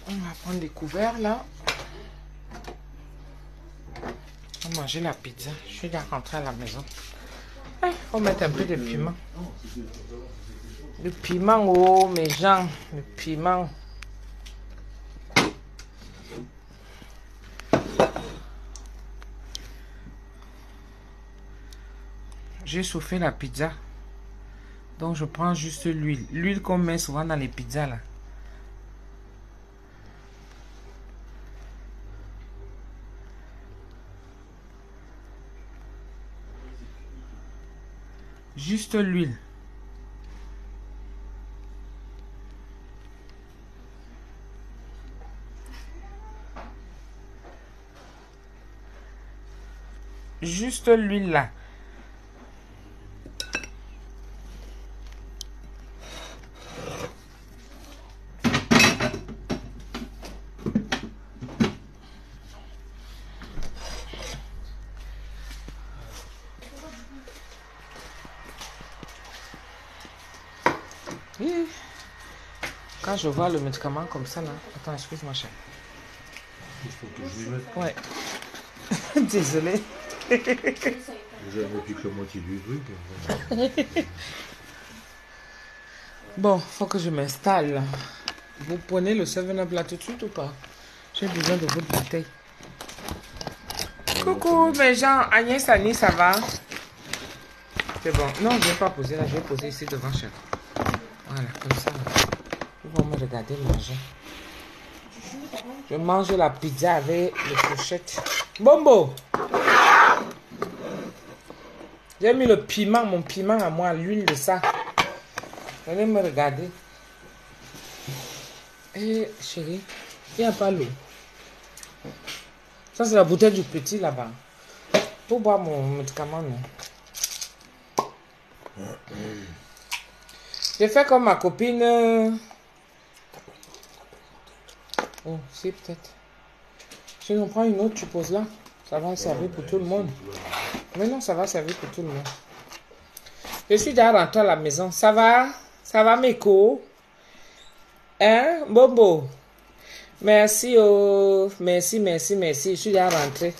On va prendre des couverts là. On va manger la pizza. Je suis déjà rentrée à la maison. Il faut mettre un peu de piment. Le piment, oh mes gens, le piment. J'ai chauffé la pizza. Donc je prends juste l'huile. L'huile qu'on met souvent dans les pizzas là. Juste l'huile. Juste l'huile là. Quand je vois le médicament comme ça là. Attends, excuse-moi chérie. Il faut que je lui mette. Ouais. Désolée. J'avais plus que la moitié du truc. Bon, faut que je m'installe. Vous prenez le 7-Up là tout de suite ou pas? J'ai besoin de votre bouteille. Coucou mes gens, Agnès, Annie, ça va? C'est bon. Non, je ne vais pas poser là, je vais poser ici devant chez vous. Voilà, comme ça. Ils vont me regarder manger. Je mange la pizza avec les fourchettes. Bombo! J'ai mis le piment, mon piment à moi, l'huile de ça. Venez me regarder. Eh, chérie, il n'y a pas l'eau. Ça, c'est la bouteille du petit là-bas. Pour boire mon médicament, non. J'ai fait comme ma copine. Oh, si, peut-être. Je n'en prends une autre, tu poses là. Ça va servir pour tout le monde. Mais non, ça va servir pour tout le monde. Je suis déjà rentrée à la maison. Ça va? Ça va, Meko? Hein, Bobo? Merci, oh. Merci, merci, merci. Je suis déjà rentrée.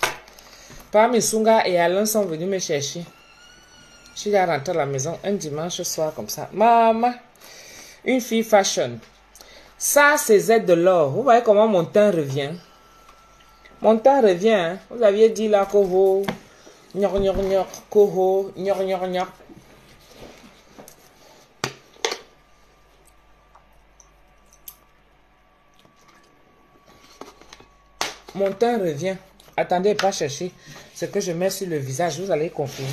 Parmi Sunga et Alain sont venus me chercher. Je suis déjà rentrée à la maison un dimanche soir comme ça. Maman, une fille fashion. Ça, c'est Z de l'or. Vous voyez comment mon teint revient? Mon teint revient. Hein? Vous aviez dit là, Koho. Nyor, nyor, nyor. Koho. Nyor, nyor, nyor. Mon teint revient. Attendez, pas chercher. Ce que je mets sur le visage, vous allez confirmer.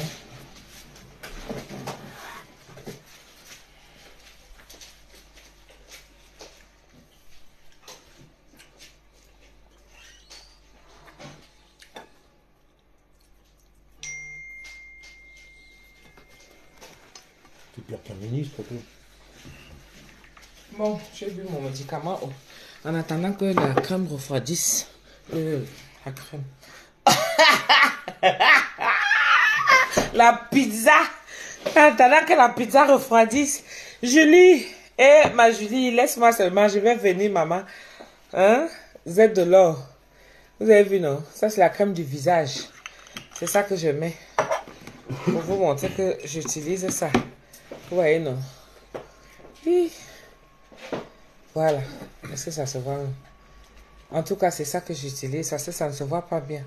C'est pire qu'un ministre, toi. Bon, j'ai bu mon médicament en attendant que la crème refroidisse. La crème. La pizza. En attendant que la pizza refroidisse. Julie. Ma Julie, laisse-moi seulement. Je vais venir, maman. Hein? Z de l'or. Vous avez vu, non? Ça, c'est la crème du visage. C'est ça que je mets. Pour vous montrer que j'utilise ça. Vous voyez, non? Oui. Voilà. Est-ce que ça se voit? En tout cas, c'est ça que j'utilise. Ça ne se voit pas bien.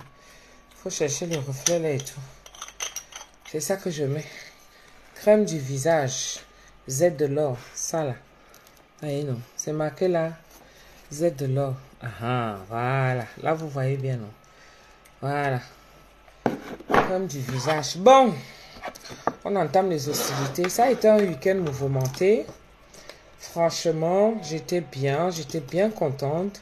Il faut chercher le reflet là et tout. C'est ça que je mets. Crème du visage. Z de l'or. Ça là. Voyez, non? C'est marqué là. Z de l'or. Ah, voilà. Là, vous voyez bien, non? Voilà. Crème du visage. Bon. On entame les hostilités. Ça a été un week-end mouvementé. Franchement, j'étais bien contente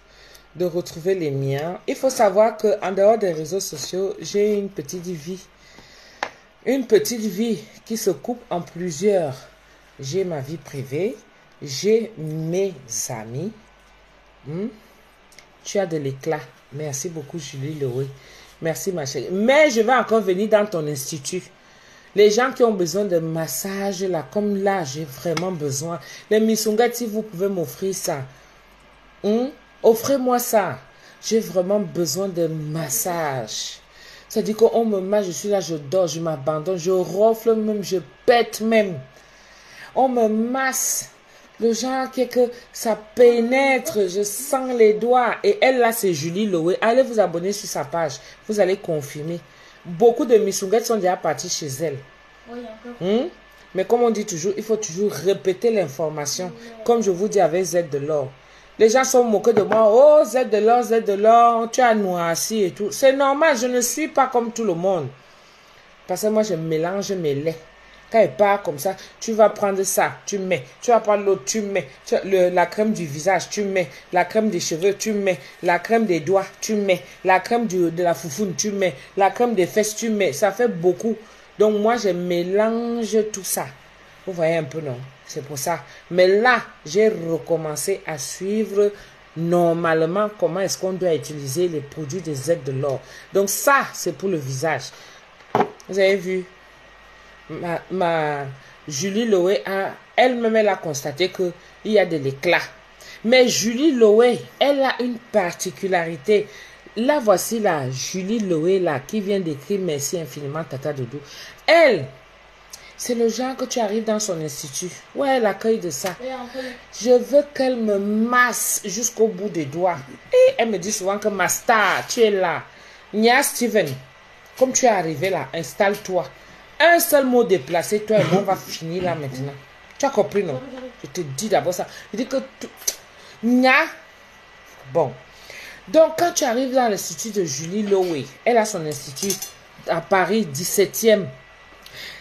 de retrouver les miens. Il faut savoir qu'en dehors des réseaux sociaux, j'ai une petite vie. Une petite vie qui se coupe en plusieurs. J'ai ma vie privée, j'ai mes amis. Tu as de l'éclat. Merci beaucoup, Julie Lerouet. Merci, ma chérie. Mais je vais encore venir dans ton institut. Les gens qui ont besoin de massage, là, comme là, j'ai vraiment besoin. Les misungats, si vous pouvez m'offrir ça. Offrez-moi ça. J'ai vraiment besoin de massage. C'est-à-dire qu'on me masse, je suis là, je dors, je m'abandonne, je rofle même, je pète même. On me masse. Le genre qui est que ça pénètre, je sens les doigts. Et elle là, c'est Julie Loé. Allez vous abonner sur sa page. Vous allez confirmer. Beaucoup de Missunguettes sont déjà partis chez elle. Oui, encore. Mais comme on dit toujours, il faut toujours répéter l'information. Comme je vous dis avec Z de l'or. Les gens sont moqués de moi. Oh, Z de l'or, tu as noirci et tout. C'est normal, je ne suis pas comme tout le monde. Parce que moi, je mélange mes laits. Quand il part comme ça, tu vas prendre ça, tu mets. Tu vas prendre l'autre, tu mets. La crème du visage, tu mets. La crème des cheveux, tu mets. La crème des doigts, tu mets. La crème de la foufoune, tu mets. La crème des fesses, tu mets. Ça fait beaucoup. Donc moi, je mélange tout ça. Vous voyez un peu, non? C'est pour ça. Mais là, j'ai recommencé à suivre normalement comment est-ce qu'on doit utiliser les produits des Z de l'or. Donc ça, c'est pour le visage. Vous avez vu? Ma Julie Loé elle-même, elle a constaté qu'il y a de l'éclat. Mais Julie Loé, elle a une particularité. Là, voici la Julie Loé là, qui vient d'écrire merci infiniment Tata Doudou. Elle, c'est le genre que tu arrives dans son institut. Ouais, elle accueille de ça. Je veux qu'elle me masse jusqu'au bout des doigts. Et elle me dit souvent que ma star, tu es là. Nia Steven, comme tu es arrivé là, installe-toi. Un seul mot déplacé, toi et moi, on va finir là maintenant. Tu as compris, non? Je te dis d'abord ça. Je dis que... Nia. Bon. Donc, quand tu arrives dans l'institut de Julie Loé, elle a son institut à Paris, 17e.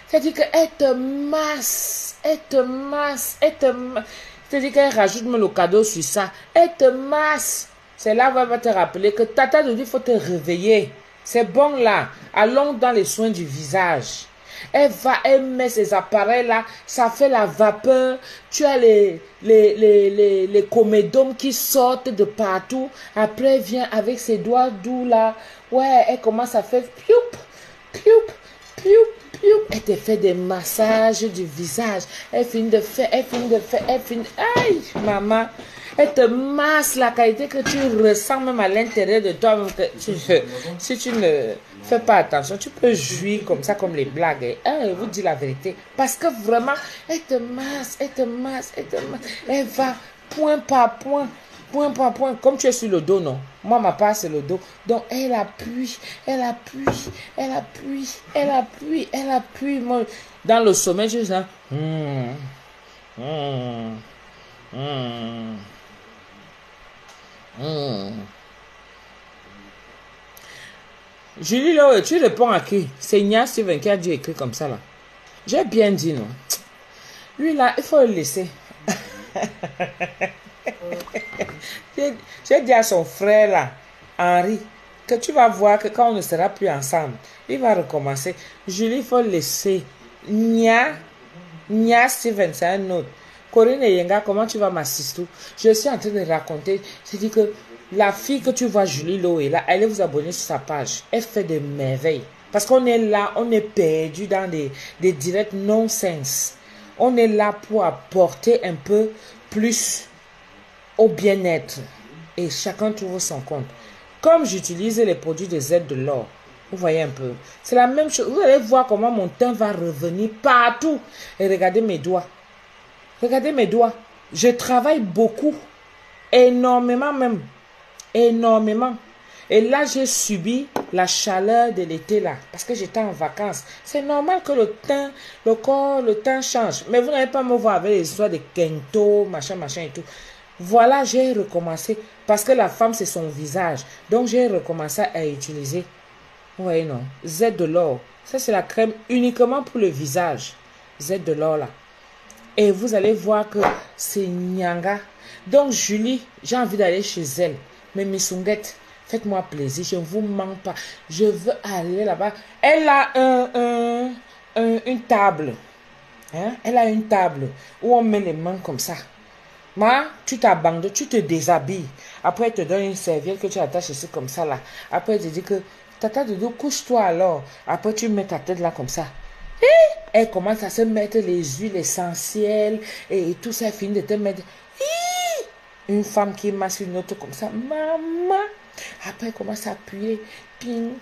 C'est-à-dire qu'elle te masse, elle te masse, elle te masse. C'est-à-dire qu'elle rajoute même le cadeau sur ça. Elle te masse. C'est là où elle va te rappeler que Tata Doudou, il faut te réveiller. C'est bon là. Allons dans les soins du visage. Elle met ces appareils là, ça fait la vapeur. Tu as les comédomes qui sortent de partout. Après, elle vient avec ses doigts doux là. Ouais, elle commence à faire pioup, pioup, pioup, pioup. Elle te fait des massages du visage. Elle finit de faire. Aïe, maman. Elle te masse la qualité que tu ressens même à l'intérieur de toi. Si tu ne fais pas attention, tu peux jouir comme ça, comme les blagues. Je vous dis la vérité. Parce que vraiment, elle te masse, elle te masse, elle te masse. Elle va point par point, point par point. Comme tu es sur le dos, non? Moi, ma part, c'est le dos. Donc, elle appuie, elle appuie, elle appuie, elle appuie, elle appuie. Moi, dans le sommet, je dis, Julie, là, tu réponds à qui? C'est Nia Steven qui a dû écrire comme ça là. J'ai bien dit, non? Lui là, il faut le laisser. J'ai dit à son frère là, Henri, que tu vas voir que quand on ne sera plus ensemble, il va recommencer. Julie, il faut le laisser. Nia Steven, c'est un autre. Corinne et Yenga, comment tu vas m'assister? Je suis en train de raconter. Je dis que la fille que tu vois, Julie Loé, là, allez vous abonner sur sa page. Elle fait des merveilles. Parce qu'on est là, on est perdu dans des directs non-sens. On est là pour apporter un peu plus au bien-être. Et chacun trouve son compte. Comme j'utilise les produits de Z de l'or, vous voyez un peu. C'est la même chose. Vous allez voir comment mon teint va revenir partout. Et regardez mes doigts. Regardez mes doigts. Je travaille beaucoup. Énormément même. Énormément. Et là, j'ai subi la chaleur de l'été là. Parce que j'étais en vacances. C'est normal que le teint, le corps, le teint change. Mais vous n'allez pas me voir avec les histoires de kento, machin et tout. Voilà, j'ai recommencé. Parce que la femme, c'est son visage. Donc, j'ai recommencé à utiliser. Vous voyez, non? Z de l'or. Ça, c'est la crème uniquement pour le visage. Z de l'or là. Et vous allez voir que c'est Nyanga. Donc, Julie, j'ai envie d'aller chez elle. Mais Missunguette, faites-moi plaisir. Je ne vous mens pas. Je veux aller là-bas. Elle a une table. Hein? Elle a une table où on met les mains comme ça. Ma, tu t'abandonnes, tu te déshabilles. Après, elle te donne une serviette que tu attaches ici comme ça là. Après, elle te dit que Tata Doudou, couche-toi alors. Après, tu mets ta tête là comme ça. Et elle commence à se mettre les huiles essentielles et tout ça, elle finit de te mettre. Une femme qui masse une autre comme ça. Maman. Après, elle commence à appuyer. Ping,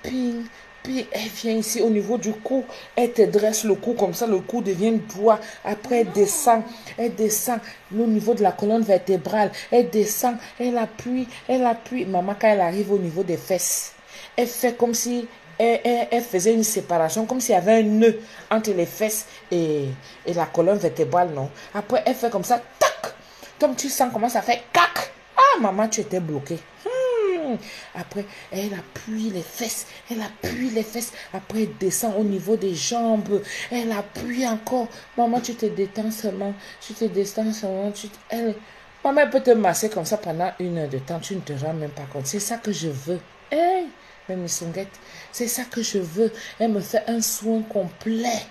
ping, ping. Elle vient ici au niveau du cou. Elle te dresse le cou comme ça. Le cou devient droit. Après, elle descend. Elle descend au niveau de la colonne vertébrale. Elle descend. Elle appuie. Elle appuie. Maman, quand elle arrive au niveau des fesses, elle fait comme si elle faisait une séparation, comme s'il y avait un nœud entre les fesses et la colonne vertébrale, non? Après, elle fait comme ça, tac! Comme tu sens comment ça fait, cac! Ah, maman, tu étais bloquée. Après, elle appuie les fesses, elle appuie les fesses. Après, elle descend au niveau des jambes. Elle appuie encore. Maman, tu te détends seulement. Tu te détends seulement. Maman, elle peut te masser comme ça pendant 1 heure de temps. Tu ne te rends même pas compte. C'est ça que je veux. Hey! Même Miss Songuette, c'est ça que je veux. Elle me fait un soin complet.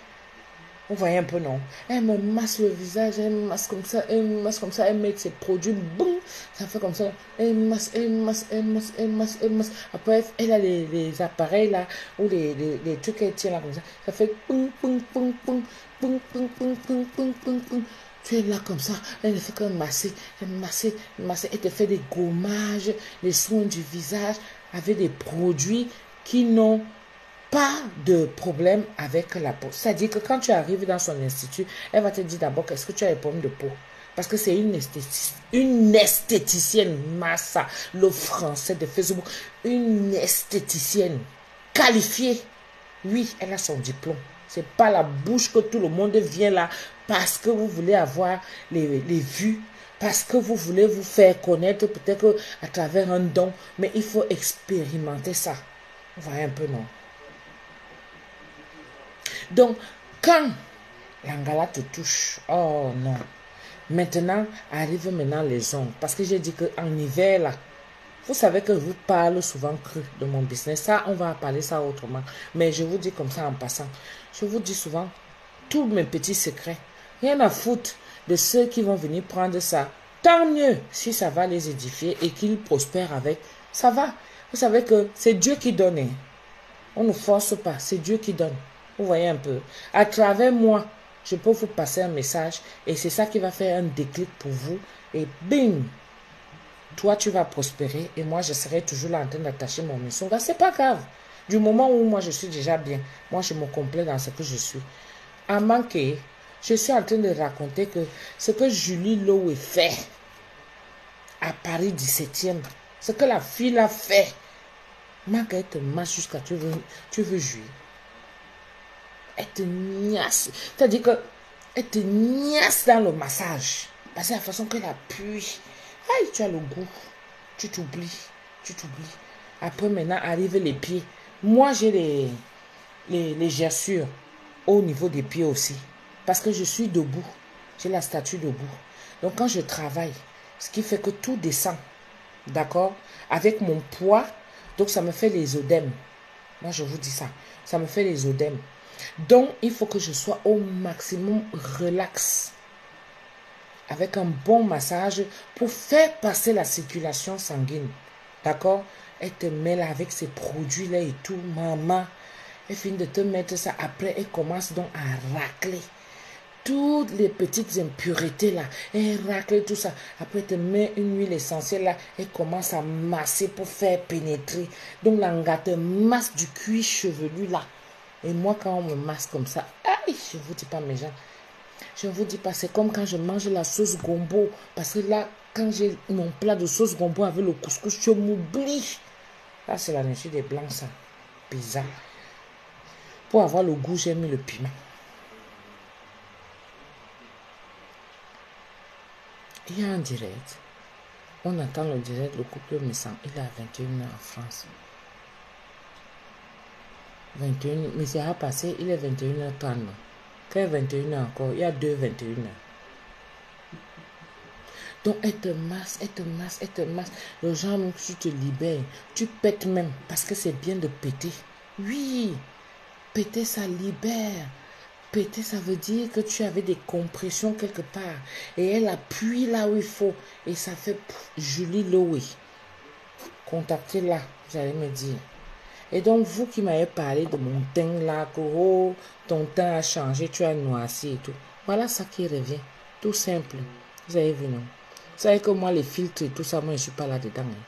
Vous voyez un peu, non? Elle me masse le visage, elle me masse comme ça, elle me masse comme ça, elle met ses produits, boum, ça fait comme ça. Elle masse, elle masse, elle masse, elle masse, elle masse. Après, elle a les appareils là, ou les trucs qu'elle tient là comme ça. Ça fait boum, boum, boum, boum, boum, boum, boum, boum, boum, boum, boum. Tu es là comme ça, elle ne fait que masser, masser, masser. Elle te fait des gommages, les soins du visage avec des produits qui n'ont pas de problème avec la peau. C'est-à-dire que quand tu arrives dans son institut, elle va te dire d'abord qu'est-ce que tu as des problèmes de peau. Parce que c'est une esthéticienne, Massa, le français de Facebook, une esthéticienne qualifiée. Oui, elle a son diplôme. C'est pas la bouche que tout le monde vient là parce que vous voulez avoir les vues, parce que vous voulez vous faire connaître peut-être à travers un don, mais il faut expérimenter ça. Vous voyez un peu, non? Donc, quand l'angala te touche, oh non. Maintenant, arrive maintenant les ongles. Parce que j'ai dit qu'en hiver, là, vous savez que je vous parle souvent cru de mon business. Ça, on va parler ça autrement. Mais je vous dis comme ça en passant. Je vous dis souvent tous mes petits secrets. Rien à foutre de ceux qui vont venir prendre ça. Tant mieux si ça va les édifier et qu'ils prospèrent avec. Ça va. Vous savez que c'est Dieu qui donne. Hein. On ne force pas. C'est Dieu qui donne. Vous voyez un peu. À travers moi, je peux vous passer un message et c'est ça qui va faire un déclic pour vous. Et bing! Toi, tu vas prospérer et moi, je serai toujours là en train d'attacher mon mission. C'est pas grave. Du moment où moi, je suis déjà bien, moi, je me complais dans ce que je suis. À manquer, je suis en train de raconter que ce que Julie Lowe fait à Paris 17e, ce que la fille a fait, manque, elle te masse jusqu'à tu veux jouir. Elle te niasse. C'est-à-dire que elle te niasse dans le massage. Parce que la façon qu'elle appuie. Aïe, tu as le goût. Tu t'oublies. Tu t'oublies. Après, maintenant, arrivent les pieds. Moi, j'ai les gerçures au niveau des pieds aussi. Parce que je suis debout. J'ai la statue debout. Donc, quand je travaille, ce qui fait que tout descend. D'accord? Avec mon poids, donc ça me fait les œdèmes. Moi, je vous dis ça. Ça me fait les œdèmes. Donc, il faut que je sois au maximum relax. Avec un bon massage pour faire passer la circulation sanguine. D'accord? Elle te met là avec ces produits-là et tout. Maman, elle finit de te mettre ça. Après, elle commence donc à racler. Toutes les petites impuretés là. Elle racle tout ça. Après, elle te met une huile essentielle là. Elle commence à masser pour faire pénétrer. Donc, l'anga te masse du cuir chevelu là. Et moi, quand on me masse comme ça, aïe, je ne vous dis pas mes gens. Je ne vous dis pas, c'est comme quand je mange la sauce gombo. Parce que là, quand j'ai mon plat de sauce gombo avec le couscous, je m'oublie. Là, c'est la nature des blancs, ça. Bizarre. Pour avoir le goût, j'ai mis le piment. Il y a un direct. On attend le direct, le couple me sent. Il est à 21h en France. 21, mais c'est à passer, il est 21h30. Quand il est 21h encore, il y a 21h. Donc, elle te masse, elle te masse, elle te masse. Le genre, même tu te libères, tu pètes même, parce que c'est bien de péter. Oui, péter, ça libère. Péter, ça veut dire que tu avais des compressions quelque part. Et elle appuie là où il faut. Et ça fait Julie Lowe. Contactez-la, vous allez me dire. Et donc, vous qui m'avez parlé de mon teint là, que oh, ton teint a changé, tu as noirci et tout. Voilà ça qui revient. Tout simple. Vous avez vu, non? savez que moi, les filtres et tout ça, moi, je ne suis pas là-dedans. Hein.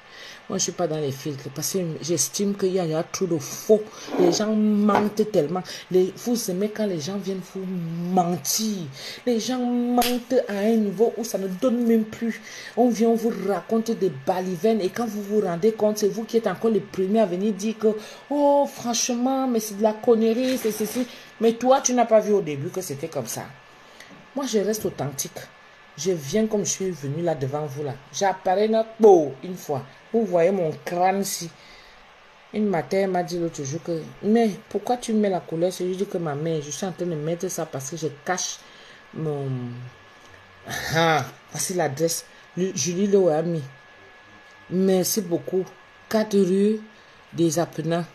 Moi, je ne suis pas dans les filtres parce que j'estime qu'il y a trop de faux. Les gens mentent tellement. Vous aimez quand les gens viennent vous mentir. Les gens mentent à un niveau où ça ne donne même plus. On vient, on vous raconte des balivernes et quand vous vous rendez compte, c'est vous qui êtes encore les premiers à venir dire que oh, franchement, mais c'est de la connerie, c'est ceci. Mais toi, tu n'as pas vu au début que c'était comme ça. Moi, je reste authentique. Je viens comme je suis venu là devant vous là. J'apparais une fois. Vous voyez mon crâne ici. Une matin, m'a dit l'autre jour que mais pourquoi tu mets la couleur? Je lui dis que ma mère, je suis en train de mettre ça parce que je cache mon... voici l'adresse. Julie Lowe a mis. Merci beaucoup. 4 rue des Appenins.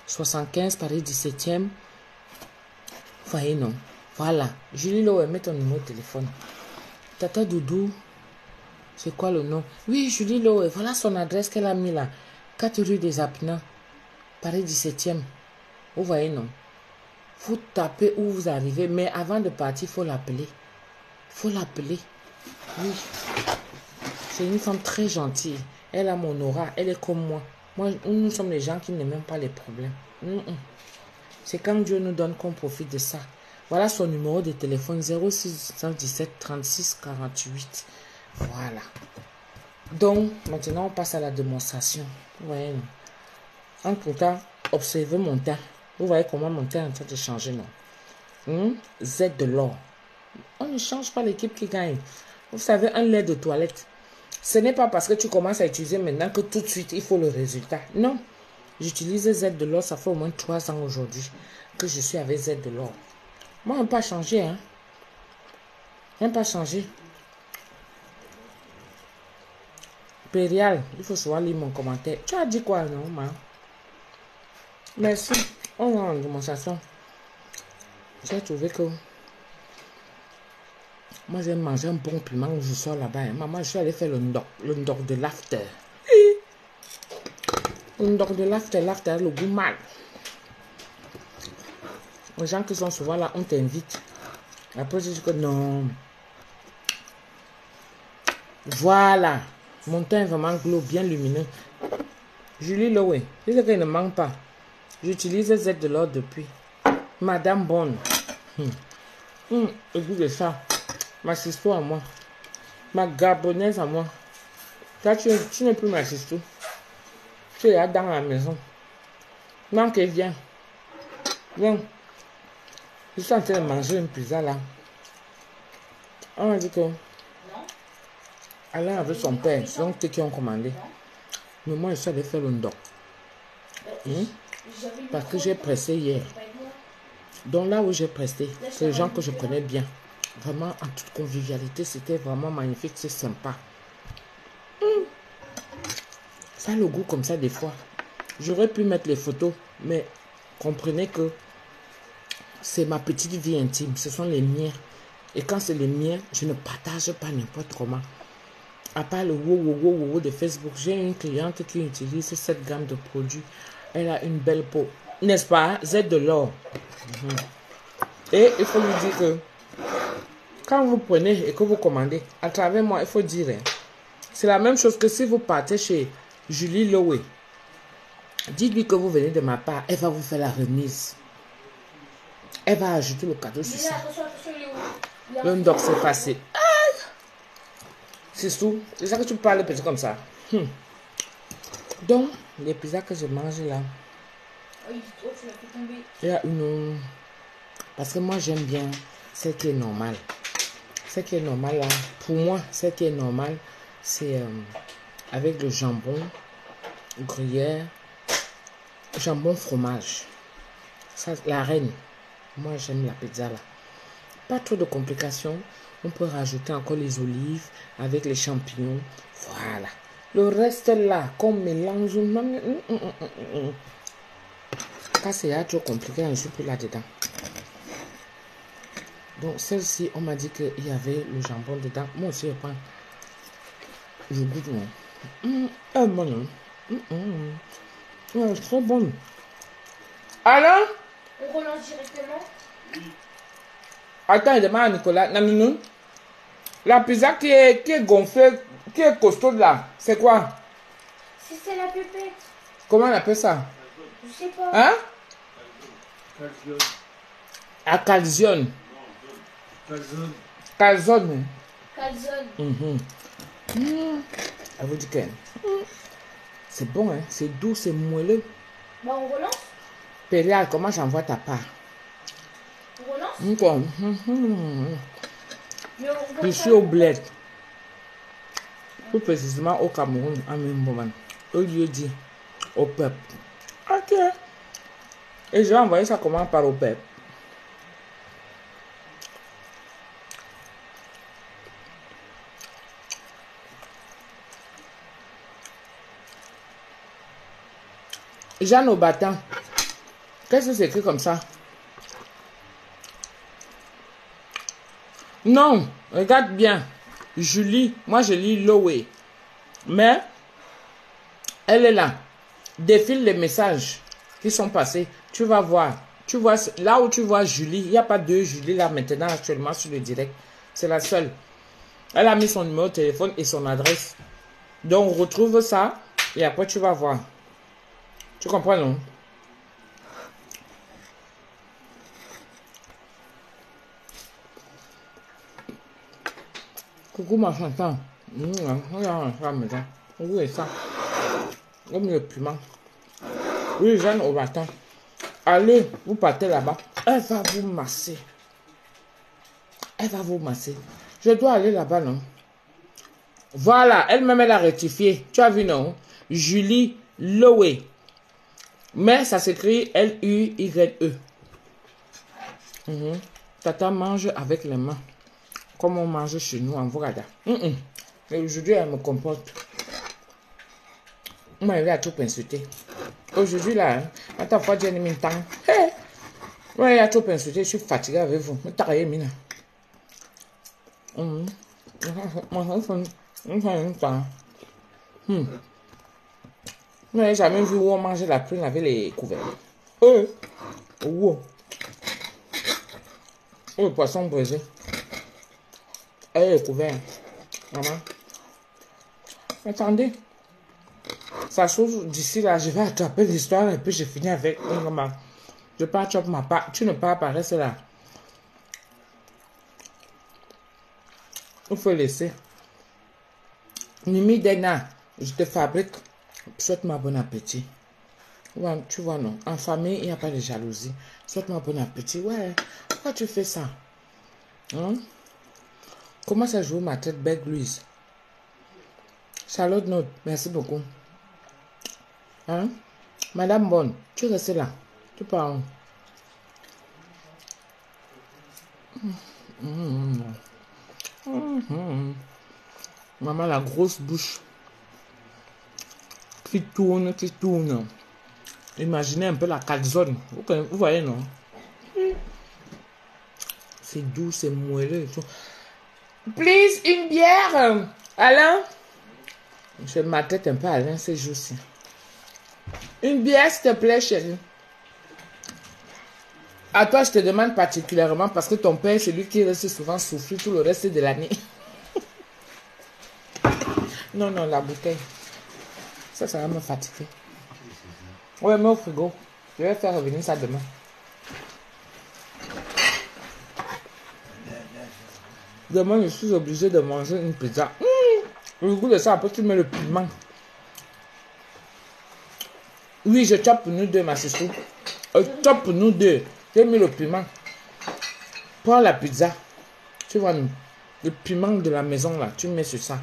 75 Paris 17e. Voyez non. Voilà. Julie Lowe, mets ton numéro de téléphone. Tata Doudou, c'est quoi le nom? Oui, Julie Lowe, voilà son adresse qu'elle a mis là. 4 rue des Appenins, Paris 17e. Vous voyez, non? Vous tapez où vous arrivez, mais avant de partir, il faut l'appeler. Il faut l'appeler. Oui. C'est une femme très gentille. Elle a mon aura, elle est comme moi. Nous sommes les gens qui n'aiment même pas les problèmes. C'est quand Dieu nous donne qu'on profite de ça. Voilà son numéro de téléphone 0617 36 48. Voilà. Donc, maintenant, on passe à la démonstration. Vous voyez, non? En tout cas, observez mon teint. Vous voyez comment mon teint est en train de changer, non? Z de l'or. On ne change pas l'équipe qui gagne. Vous savez, un lait de toilette. Ce n'est pas parce que tu commences à utiliser maintenant que tout de suite, il faut le résultat. Non. J'utilise Z de l'or, ça fait au moins 3 ans aujourd'hui que je suis avec Z de l'or. Moi, on n'a pas changé, hein. On n'a pas changé. Périal, il faut souvent lire mon commentaire. Tu as dit quoi, non, ma? Merci. On est en démonstration. J'ai trouvé que moi, j'ai mangé un bon piment où je sors là-bas. Hein. Maman, je suis allée faire le ndok de l'after. Le ndok de l'after, le goût mal. Les gens qui sont souvent là, on t'invite. Après, je dis que non. Voilà. Mon teint est vraiment glow, bien lumineux. Julie Lowe, je sais qu'elle ne manque pas. J'utilise Z de l'or depuis. Madame Bonne. Le goût de ça. Ma sister à moi. Ma gabonaise à moi. Toi, tu n'es plus ma sister. Tu es là dans la maison. Non, qu'elle vient. Viens. Je suis en train de manger une pizza là. On m'a dit que Alain avec son père, c'est donc ceux qui ont commandé. Mais moi, je suis allé faire le ndok. Parce que j'ai pressé hier. Donc là où j'ai pressé, c'est les gens que je connais bien. Vraiment, en toute convivialité, c'était vraiment magnifique, c'est sympa. Ça a le goût comme ça des fois. J'aurais pu mettre les photos, mais comprenez que c'est ma petite vie intime, ce sont les miens. Et quand c'est les miens, je ne partage pas n'importe comment. À part le wow de Facebook, j'ai une cliente qui utilise cette gamme de produits. Elle a une belle peau. N'est-ce pas? Z de l'or. Et il faut lui dire que quand vous prenez et que vous commandez, à travers moi, il faut dire, c'est la même chose que si vous partez chez Julie Lowe. Dites-lui que vous venez de ma part, elle va vous faire la remise. Elle va ajouter le cadeau sur ça. Le ndok, c'est facile. C'est tout. C'est ça que tu parles petit comme ça. Donc, les pizzas que je mange là, il y a une... Parce que moi, j'aime bien ce qui est normal. Ce qui est normal là, pour moi, ce qui est normal, c'est avec le jambon, gruyère, jambon fromage. Ça, la reine. Moi, j'aime la pizza là. Pas trop de complications. On peut rajouter encore les olives avec les champignons. Voilà. Le reste là, qu'on mélange. Quand c'est trop compliqué, je ne suis plus là-dedans. Donc, celle-ci, on m'a dit qu'il y avait le jambon dedans. Moi aussi, je prends. Je goûte, non. Elle est bonne. Elle est trop bonne. Alors? On relance directement. Attends, il demande à Nicolas. Naminou. La pizza qui est gonflée, qui est costaud là, c'est quoi? C'est la pépette. Comment on appelle ça? Je sais pas. Hein? Calzone. À calzone. Calzone. Calzone. Calzone. Elle vous dit que c'est bon, hein? C'est doux, c'est moelleux. Bah on relance. Péria, comment j'envoie ta part? On relance. Mais on Je suis au bled. Plus précisément au Cameroun, à même moment. Au lieu dit au peuple. Ok. Et j'ai envoyé ça comment par au peuple. Jeanne au battant. Qu'est-ce que c'est écrit comme ça? Non, regarde bien. Julie, moi je lis Loé. Mais, elle est là. Défile les messages qui sont passés. Tu vas voir. Tu vois, là où tu vois Julie, il n'y a pas deux Julie là maintenant actuellement sur le direct. C'est la seule. Elle a mis son numéro de téléphone et son adresse. Donc, retrouve ça et après tu vas voir. Tu comprends, non? Coucou ma chantant. Regarde la maison. Où est ça? Comme le piment. Oui, Jeanne au matin. Allez, vous partez là-bas. Elle va vous masser. Elle va vous masser. Je dois aller là-bas, non? Voilà, elle-même, elle a rectifié. Tu as vu, non? Julie Loé. Mais ça s'écrit L-U-Y-E. Tata mange avec les mains. Comme on mange chez nous en Vrada. Mais aujourd'hui, elle me comporte. Moi, elle a tout insulté. Aujourd'hui, là, à ta fois, j'ai mis un temps. Ouais, elle a tout insulté. Je suis fatiguée avec vous. Mais t'as rien mis là. Mais jamais vu où on mangeait la prune avec les couverts. Oh, le poisson brisé. Les couverts. Maman. Attendez. Ça chose d'ici là, je vais attraper l'histoire et puis je finis avec maman. Je pars attraper ma part. Tu ne peux pas apparaître là. Il faut laisser. Nimi Dena, je te fabrique. Souhaite-moi bon appétit. Ouais, tu vois, non. En famille, il n'y a pas de jalousie. Souhaite-moi bon appétit. Ouais. Pourquoi tu fais ça? Hein? Comment ça joue ma tête belle, Louise? Charlotte Note, merci beaucoup. Hein? Madame Bonne, tu restes là. Tu parles. Maman, la grosse bouche. Qui tourne, qui tourne. Imaginez un peu la calzone. Vous voyez, non? C'est doux, c'est moelleux. Please, une bière. Alain? Je ma tête un peu Alain ces jours-ci. Une bière, s'il te plaît, chérie. À toi, je te demande particulièrement parce que ton père, c'est lui qui reste souvent souffrir tout le reste de l'année. Non, non, la bouteille. Ça va me fatiguer. Ouais, mais au frigo. Je vais faire revenir ça demain. Demain, je suis obligée de manger une pizza. Le goût de ça, après tu mets le piment. Oui, je chope pour nous deux, ma sister. Je chope pour nous deux. J'ai mis le piment. Prends la pizza. Tu vois, le piment de la maison, là, tu mets sur ça.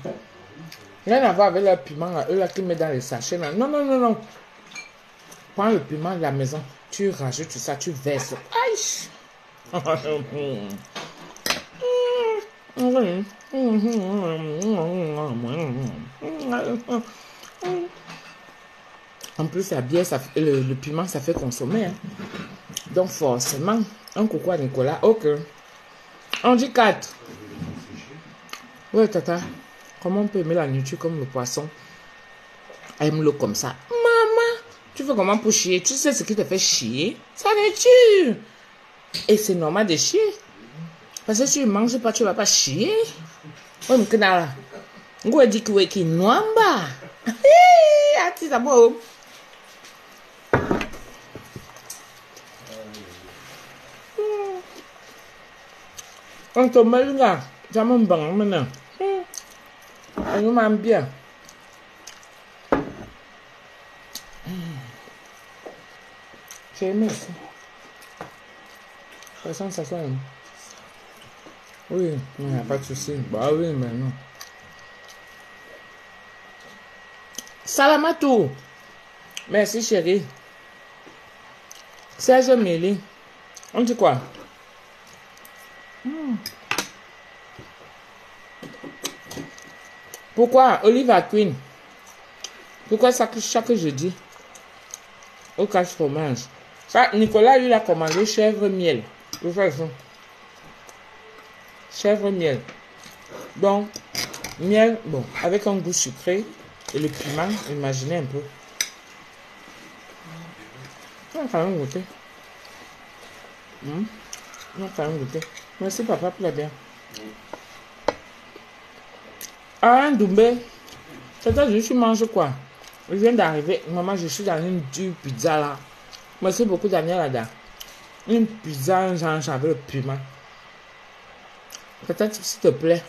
Rien à voir avec le piment, là, eux, là, qui mettent dans les sachets, là. Non, non, non, non. Prends le piment de la maison. Tu rajoutes ça, tu verses. Aïe! En plus, la bière, ça, le piment, ça fait consommer. Hein. Donc, forcément, un coucou à Nicolas. Ok. On dit 4. Ouais, tata. Comment on peut aimer la nourriture comme le poisson? Aime-le comme ça. Maman, tu fais comment pour chier? Tu sais ce qui te fait chier? Ça nourriture. Et c'est normal de chier. Parce que si tu ne manges pas, tu ne vas pas chier. Oui, mais là. On dit que noamba. Ati ça bon. On te met là. Ça me bang maintenant. On m'aime bien. J'ai aimé ça. Ça sent ça sent. Oui, il n'y a pas de souci. Bah oui, mais non. Salamatou. Merci chérie. Serge Méli. On dit quoi? Pourquoi Olive Queen? Pourquoi ça chaque jeudi? Au cache fromage. Ça, Nicolas, lui, il a commandé chèvre miel. De toute façon. Chèvre miel. Donc, miel, bon, avec un goût sucré et le piment, imaginez un peu. On va quand même goûter. On va quand même goûter. Merci papa pour la bien. Ah, Doumbé. C'est-à-dire, je mange quoi? Je viens d'arriver. Maman, je suis dans une dure pizza là. Merci beaucoup, Daniel Ada. Une pizza, genre, avec le piment. Peut-être, s'il te plaît,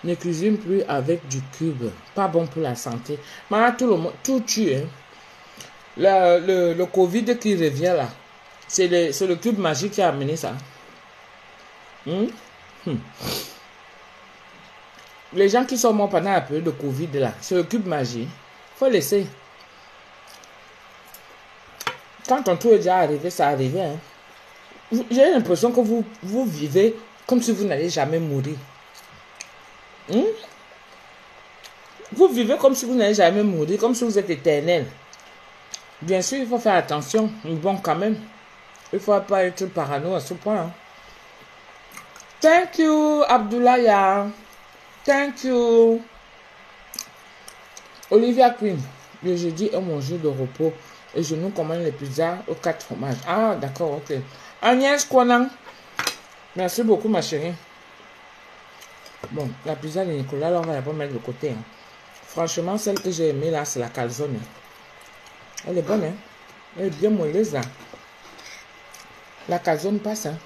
ne cuisine plus avec du cube. Pas bon pour la santé. Maman, tout le monde, tout tue. Hein. Le Covid qui revient là. C'est le cube magique qui a amené ça. Les gens qui sont morts pendant la période de Covid là, c'est le cube magique. Faut laisser. Quand ton tour est déjà arrivé, ça arrive. Hein. J'ai l'impression que vous vivez comme si vous n'allez jamais mourir. Vous vivez comme si vous n'allez jamais mourir, comme si vous êtes éternel. Bien sûr, il faut faire attention. Mais bon, quand même, il ne faut pas être parano à ce point. Hein. Thank you, Abdoulaya. Thank you. Olivia Queen. Le jeudi est mon jour de repos et je nous commande les pizzas aux 4 fromages. Ah, d'accord, ok. Agnès Kwanang. Merci beaucoup, ma chérie. Bon, la pizza de Nicolas, là, on va la mettre de côté. Hein. Franchement, celle que j'ai aimée là, c'est la calzone. Elle est bonne, hein. Elle est bien moelleuse, là. La calzone passe, hein.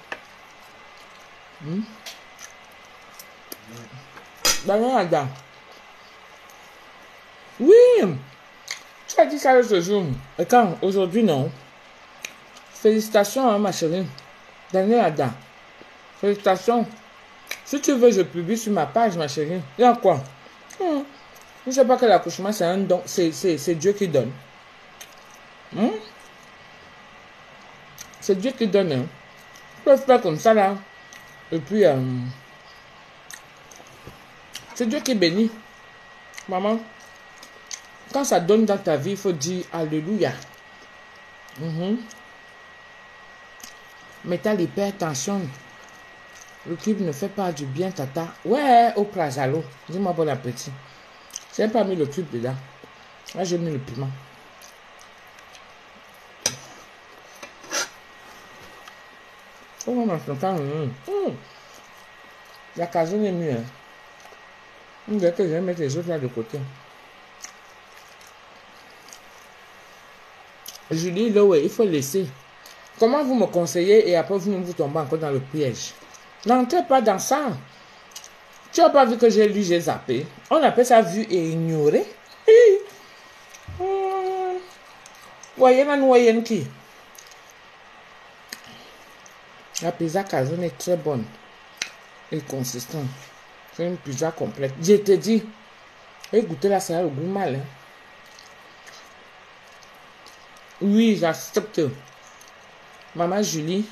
Ada. Oui, tu as dit ça ce jour. Et quand aujourd'hui, non. Félicitations, hein, ma chérie. Daniel Ada. Félicitations. Si tu veux, je publie sur ma page, ma chérie. Il y a quoi? Je ne sais pas que l'accouchement, c'est un don. C'est Dieu qui donne. C'est Dieu qui donne. Hein. Tu peux faire comme ça, là. Et puis, c'est Dieu qui bénit. Maman, quand ça donne dans ta vie, il faut dire Alléluia. Mais t'as l'hypertension. Le cube ne fait pas du bien, tata. Ouais, au plasalo. Dis-moi bon appétit. J'ai pas mis le cube dedans. Là, j'ai mis le piment. Oh, maman, la caserne est mieux. On dirait que je vais mettre les autres là de côté. Julie, là, ouais, il faut laisser. Comment vous me conseillez et après vous tombez encore dans le piège? N'entrez pas dans ça. Tu n'as pas vu que j'ai lu, j'ai zappé. On appelle ça vu et ignoré. Voyez la noyenne qui? La pizza calzone est très bonne et consistante. C'est une pizza complète. Je te dis, écoutez là, ça a le goût mal. Hein? Oui, j'accepte. Maman Julie.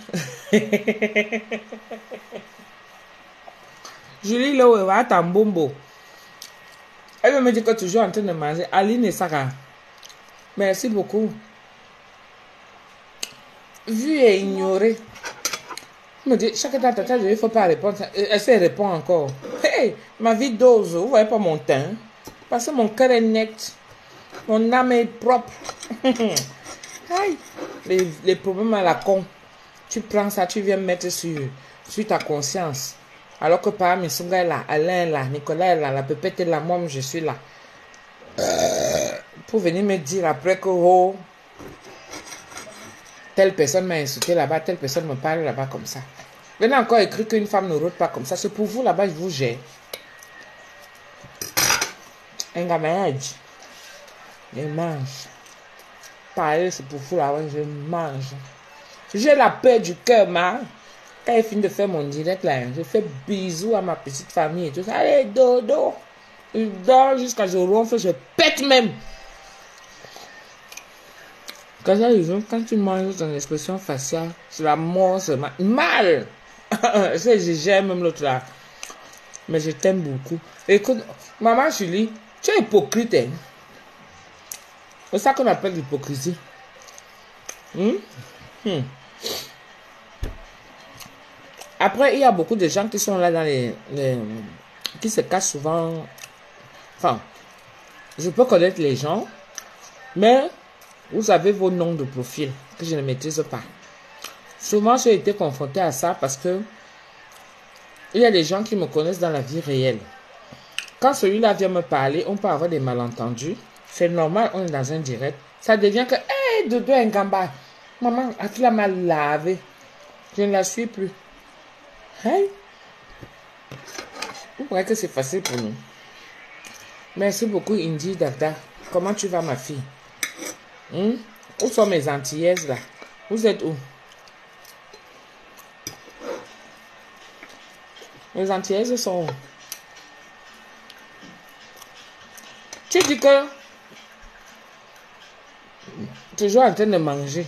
Julie, là, où est Tambombo? Elle me dit que tu es toujours en train de manger. Aline et Sarah. Merci beaucoup. Vu et ignoré. Elle me dit, chaque temps, il ne faut pas répondre. Elle se répond encore. Hey, ma vie dose. Vous ne voyez pas mon teint? Parce que mon cœur est net. Mon âme est propre. Aïe. Les problèmes à la con. Tu prends ça, tu viens mettre sur ta conscience. Alors que par Missunga est là, Alain est là, Nicolas est là, la pépette est là, moi je suis là. Pour venir me dire après que oh, telle personne m'a insulté là-bas, telle personne me parle là-bas comme ça. Venez encore écrire qu'une femme ne rôde pas comme ça. C'est pour vous là-bas, je vous gère. Un gamin, je mange. Pareil, c'est pour vous là-bas, je mange. J'ai la peur du cœur, ma. Quand il finit de faire mon direct là, je fais bisous à ma petite famille et tout ça. Allez, dodo. Je dors jusqu'à je ronfle, je pète même. Quand tu manges ton expression faciale, c'est la mort, c'est mal. Je j'aime même l'autre là. Mais je t'aime beaucoup. Écoute, maman Julie, tu es hypocrite. Hein? C'est ça qu'on appelle l'hypocrisie. Après, il y a beaucoup de gens qui sont là dans qui se cachent souvent. Enfin, je peux connaître les gens, mais vous avez vos noms de profil que je ne maîtrise pas. Souvent, j'ai été confrontée à ça parce que il y a des gens qui me connaissent dans la vie réelle. Quand celui-là vient me parler, on peut avoir des malentendus. C'est normal, on est dans un direct. Ça devient que, hey, Dodo Ngamba, maman, tu l'as mal lavé. Je ne la suis plus. Hey. Vous croyez que c'est facile pour nous? Merci beaucoup, Indy Dada. Comment tu vas, ma fille? Où sont mes Antillaises, là? Vous êtes où? Mes Antillaises sont où? Tu dis que tu es toujours en train de manger.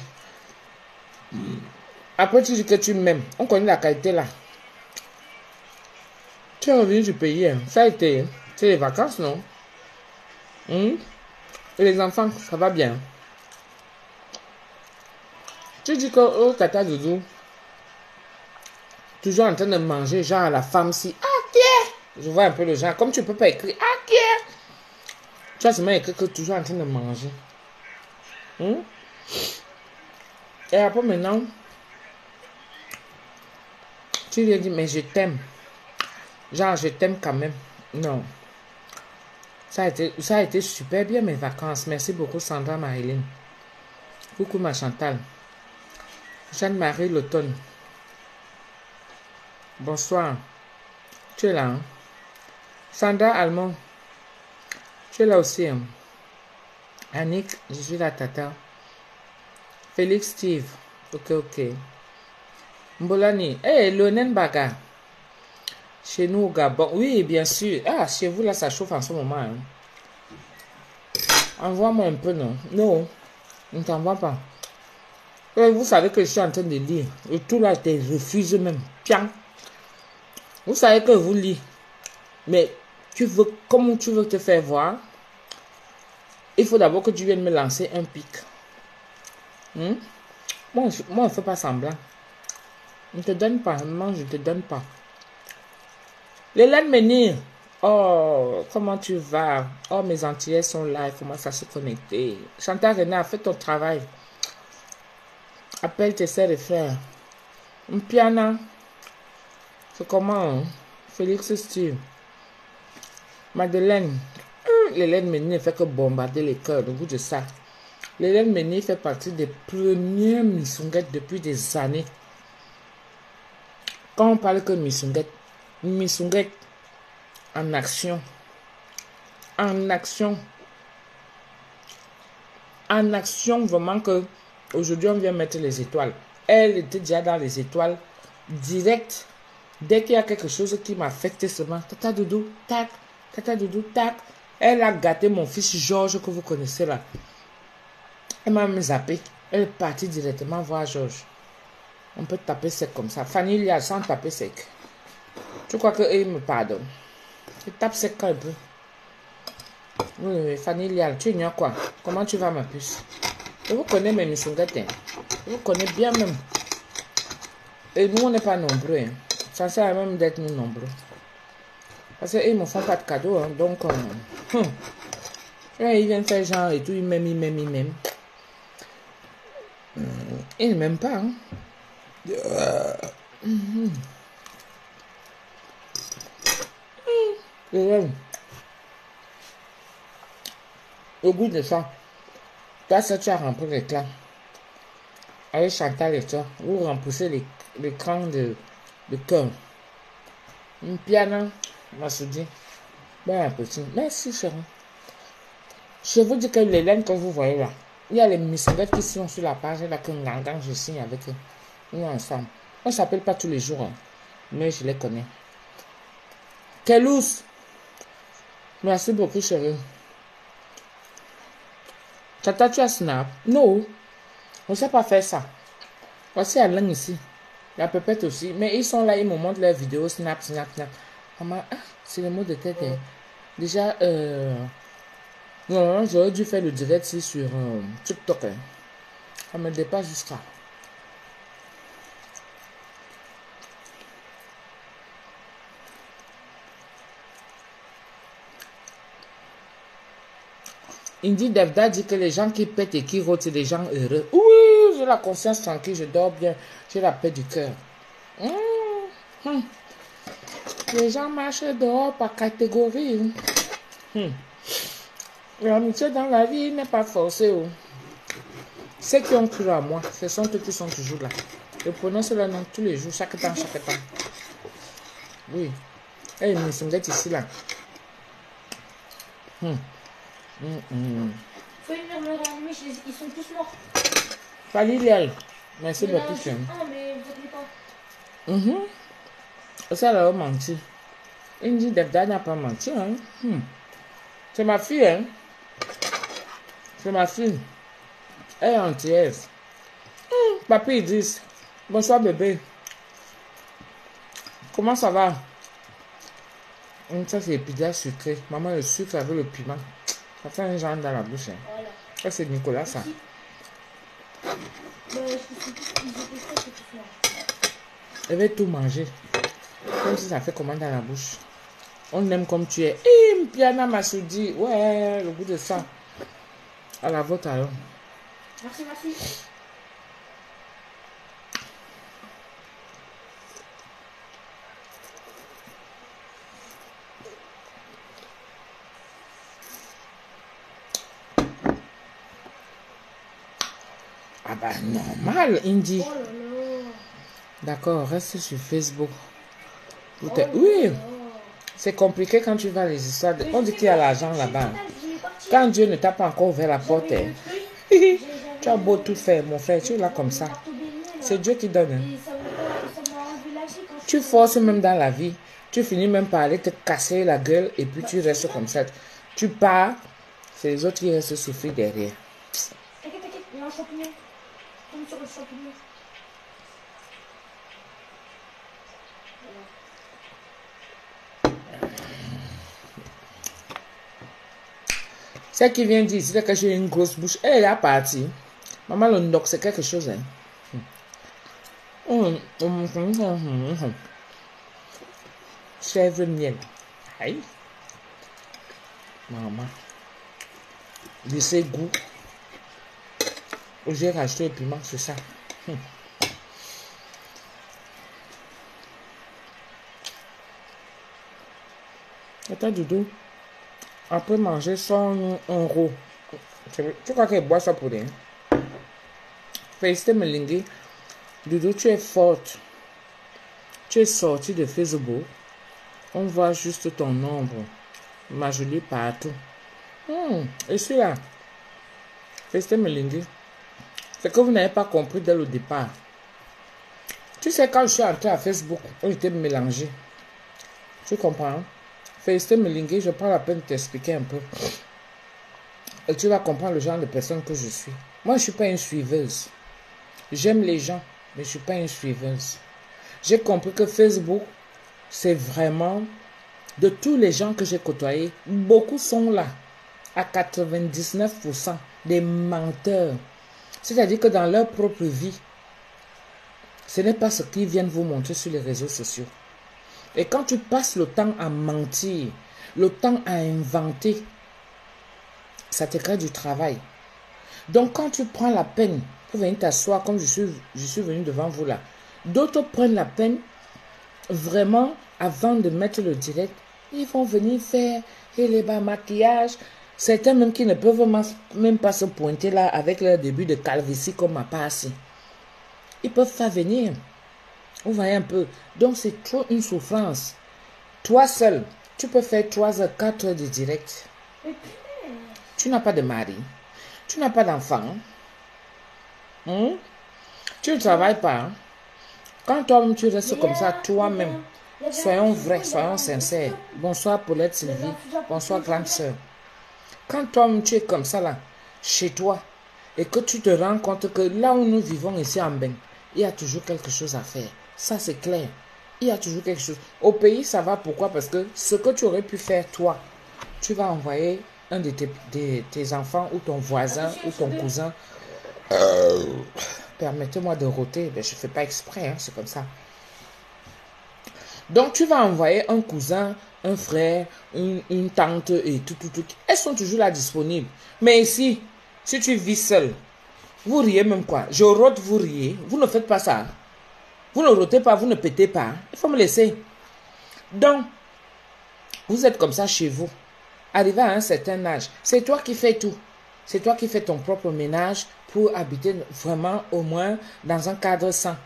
Après, tu dis que tu m'aimes. On connaît la qualité, là. Tu es revenu du pays, hein. Ça a été. C'est les vacances, non? Et les enfants, ça va bien. Tu dis que, oh, tata Doudou, toujours en train de manger, genre la femme si. Ah, tiens! Je vois un peu le genre. Comme tu ne peux pas écrire, ah, tiens! Tu as seulement écrit que toujours en train de manger. Et après, maintenant, tu lui as dit, mais je t'aime. Genre, je t'aime quand même. Non. Ça a été super bien mes vacances. Merci beaucoup, Sandra Marilyn. Coucou, ma Chantal. Jeanne-Marie l'automne. Bonsoir. Tu es là, hein? Sandra Allemand. Tu es là aussi, hein? Annick, je suis la tata. Félix Steve. Ok. Mbolani. Hey, Lionel Baga. Chez nous au Gabon. Oui, bien sûr. Ah, chez vous, là, ça chauffe en ce moment. Hein? Envoie-moi un peu, non? Non, on ne t'envoie pas. Et vous savez que je suis en train de lire. Et tout là, te refuse même. Tiens. Vous savez que vous lisez. Mais comment tu veux te faire voir? Il faut d'abord que tu viennes me lancer un pic. Moi, on ne fait pas semblant. On ne te donne pas. Moi, je ne te donne pas. L'Hélène Menir. Oh, comment tu vas? Oh, mes Antillais sont là. Il faut moi ça se connecter. Chantal Renard, fais ton travail. Appelle tes sœurs et frères. Piana. C'est comment? Hein? Félix Steve. Madeleine. L'Hélène Menir ne fait que bombarder les cœurs. Au bout de ça. L'Hélène Menir fait partie des premières missunguettes depuis des années. Quand on parle que missunguette en action. En action, vraiment que aujourd'hui on vient mettre les étoiles. Elle était déjà dans les étoiles direct. Dès qu'il y a quelque chose qui m'affecte seulement, tata Doudou, tac, tata Doudou, tac. Elle a gâté mon fils Georges que vous connaissez là. Elle m'a même zappé. Elle est partie directement voir Georges. On peut taper sec comme ça. Fanny Lial sans taper sec. Tu crois qu'il me pardonne? Il tape sec quand il peut. Oui, Fanny Lial, tu ignores quoi? Comment tu vas ma puce? Je vous connais mes missunguettes. Je vous connais bien même. Et nous on n'est pas nombreux. Hein. Ça sert à même d'être nous nombreux. Parce qu'ils ne me font pas de cadeaux. Hein. Donc, ils viennent faire genre et tout. Ils m'aiment. Ils ne m'aiment pas. Hein. Et au bout de ça, toi, ça, tu as rempli l'écran. Avec Chantal et toi, vous remplissez l'écran de cœur. Une piano, Massoudi. Bon appétit. Merci, chérie. Je vous dis que les laines que vous voyez là, il y a les missionnaires qui sont sur la page là que quand je signe avec eux. Nous ensemble. On ne s'appelle pas tous les jours, hein, mais je les connais. Kelous. Merci beaucoup, chérie. Tata, tu as Snap? Non. On ne sait pas faire ça. Voici Alain ici. La pépette aussi. Mais ils sont là, ils me montrent leurs vidéos. Snap. Maman, c'est le mot de tête. Hein. Déjà, non, j'aurais dû faire le direct sur TikTok. Hein. Ça me dépasse jusqu'à. Indy Devda dit que les gens qui pètent et qui rôtent, c'est des gens heureux. Oui, j'ai la conscience tranquille, je dors bien, j'ai la paix du cœur. Les gens marchent dehors par catégorie. L'amitié dans la vie n'est pas forcée. Ceux qui ont cru à moi, ce sont eux qui sont toujours là. Je prononce leur nom tous les jours, chaque temps. Oui. Et ils sont ici là. Faut venir me réanimer, ils sont tous morts. Salut Léal. Merci Il y en a beaucoup. juste un, mais vous n'êtes pas. Ça leur a menti. Indy Devda n'a pas menti. Hein? C'est ma fille. Hein? C'est ma fille. Elle est antillaise. Papi Idriss. Bonsoir bébé. Comment ça va? Ça c'est les pizzas sucrées. Maman, le sucre avec le piment. Ça fait un genre dans la bouche. Hein. Voilà. Ça c'est Nicolas ça. Elle va tout manger. Comme si ça fait comment dans la bouche. On aime comme tu es. Piana Massoudi. Ouais, le goût de ça. À la vôtre alors. Merci. Ah bah normal, Indy. Oh là là. D'accord, reste sur Facebook. Oh Oui, là là. c'est compliqué quand tu vas les histoires. On dit qu'il y a l'argent là-bas. Je vais partir. Quand Dieu ne t'a pas encore ouvert la porte, J'avais hein, le truc, tu as beau tout faire, mon frère, tu es là comme ça. C'est Dieu qui donne. Hein. Et ça m'a enlevé la vie quand Tu forces même dans la vie. Tu finis même par aller te casser la gueule et puis tu restes comme ça. Tu pars, c'est les autres qui restent souffrir derrière. T'inquiète, il y a un champignon. Tombe sur le champignon. Celle qui vient dire c'est que j'ai une grosse bouche, elle est partie. Maman, le ndoc, c'est quelque chose. Hein. Chèvre miel. Aïe. Maman. De ses goûts. J'ai racheté le piment, c'est ça. Attends, Doudou. Après manger 100 €. Tu crois qu'elle boit ça pour rien? Félicité Melingue. Doudou, tu es forte. Tu es sortie de Facebook. On voit juste ton nombre. Ma jolie partout. Et celui-là. Félicité Melingue. C'est que vous n'avez pas compris dès le départ. Tu sais, quand je suis entrée à Facebook, on était mélangés. Tu comprends? Félicité Melingue, je prends la peine de t'expliquer un peu. Et tu vas comprendre le genre de personne que je suis. Moi, je ne suis pas une suiveuse. J'aime les gens, mais je ne suis pas une suiveuse. J'ai compris que Facebook, c'est vraiment, de tous les gens que j'ai côtoyés, beaucoup sont là, à 99%, des menteurs. C'est-à-dire que dans leur propre vie, ce n'est pas ce qu'ils viennent vous montrer sur les réseaux sociaux. Et quand tu passes le temps à mentir, le temps à inventer, ça te crée du travail. Donc quand tu prends la peine pour venir t'asseoir comme je suis venu devant vous là, d'autres prennent la peine vraiment avant de mettre le direct Ils vont venir faire et les bas maquillage. Certains même qui ne peuvent même pas se pointer là avec leur début de calvitie comme ma passe. Ils peuvent faire venir. Vous voyez un peu. Donc c'est trop une souffrance. Toi seul, tu peux faire 3 heures, 4 heures de direct. Tu n'as pas de mari. Tu n'as pas d'enfant. Tu ne travailles pas. Hein? Quand toi-même tu restes comme ça, toi-même, soyons vrais, soyons sincères. Bonsoir Paulette Sylvie. Bonsoir grande soeur. Quand toi-même tu es comme ça là, chez toi, et que tu te rends compte que là où nous vivons ici en Ben, il y a toujours quelque chose à faire. Ça c'est clair. Il y a toujours quelque chose. Au pays, ça va. Pourquoi? Parce que ce que tu aurais pu faire toi, tu vas envoyer un de tes enfants ou ton voisin ou ton cousin. Permettez-moi de rôter. Ben, je ne fais pas exprès. Hein, c'est comme ça. Donc, tu vas envoyer un cousin, un frère, une tante et tout. Elles sont toujours là disponibles. Mais ici, si tu vis seul, vous riez même quoi? Je rôte, vous riez. Vous ne faites pas ça. Vous ne rôtez pas, vous ne pétez pas. Il faut me laisser. Donc, vous êtes comme ça chez vous. Arrivé à un certain âge, c'est toi qui fais tout. C'est toi qui fais ton propre ménage pour habiter vraiment au moins dans un cadre sain.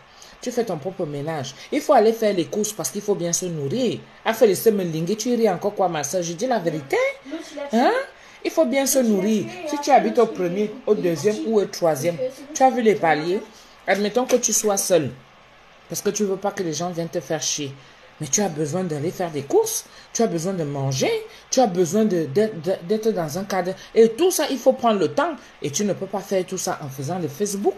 Tu fais ton propre ménage. Il faut aller faire les courses parce qu'il faut bien se nourrir. À faire les semelingues, tu ris encore quoi ma soeur? Je dis la vérité. Hein? Il faut bien se nourrir. Si tu habites au premier, au deuxième ou au troisième, tu as vu les paliers. Admettons que tu sois seul. Parce que tu ne veux pas que les gens viennent te faire chier. Mais tu as besoin d'aller faire des courses. Tu as besoin de manger. Tu as besoin d'être dans un cadre. Et tout ça, il faut prendre le temps. Et tu ne peux pas faire tout ça en faisant le Facebook.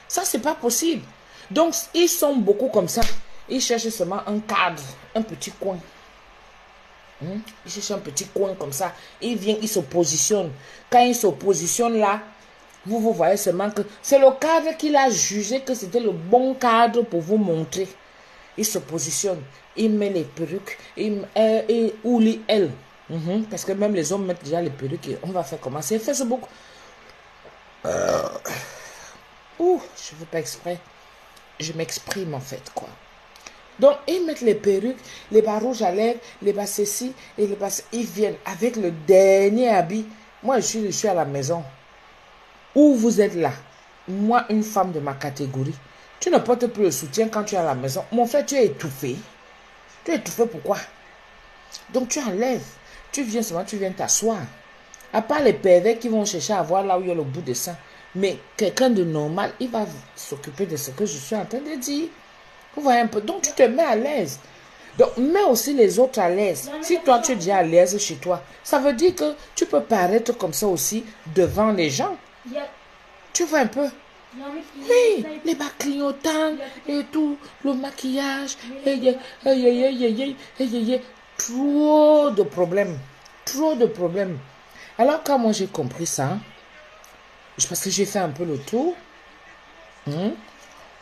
Ça, c'est pas possible. Donc, ils sont beaucoup comme ça. Ils cherchent seulement un cadre, un petit coin. Ils cherchent un petit coin comme ça. Ils viennent, ils se positionnent. Quand ils se positionnent là, vous voyez seulement que c'est le cadre qu'il a jugé que c'était le bon cadre pour vous montrer. Il se positionne, il met les perruques, ou elle. Parce que même les hommes mettent déjà les perruques et on va faire comment? C'est Facebook. Je ne veux pas exprès. Je m'exprime en fait, quoi. Donc, ils mettent les perruques, les bas rouges à lèvres, les bas ceci, et les bas... Ils viennent avec le dernier habit. Moi, je suis à la maison. Où vous êtes là, moi, une femme de ma catégorie, tu ne portes plus le soutien quand tu es à la maison. Mon frère, tu es étouffé. Tu es étouffé pourquoi? Donc tu enlèves. Tu viens seulement, tu viens t'asseoir. À part les pervers qui vont chercher à voir là où il y a le bout de sang. Mais quelqu'un de normal, il va s'occuper de ce que je suis en train de dire. Vous voyez un peu. Donc tu te mets à l'aise. Donc mets aussi les autres à l'aise. Si toi tu es déjà à l'aise chez toi, ça veut dire que tu peux paraître comme ça aussi devant les gens. Tu vois un peu? Oui, les bas clignotants et tout, le maquillage, trop de problèmes, trop de problèmes. Alors quand moi j'ai compris ça, parce que j'ai fait un peu le tour,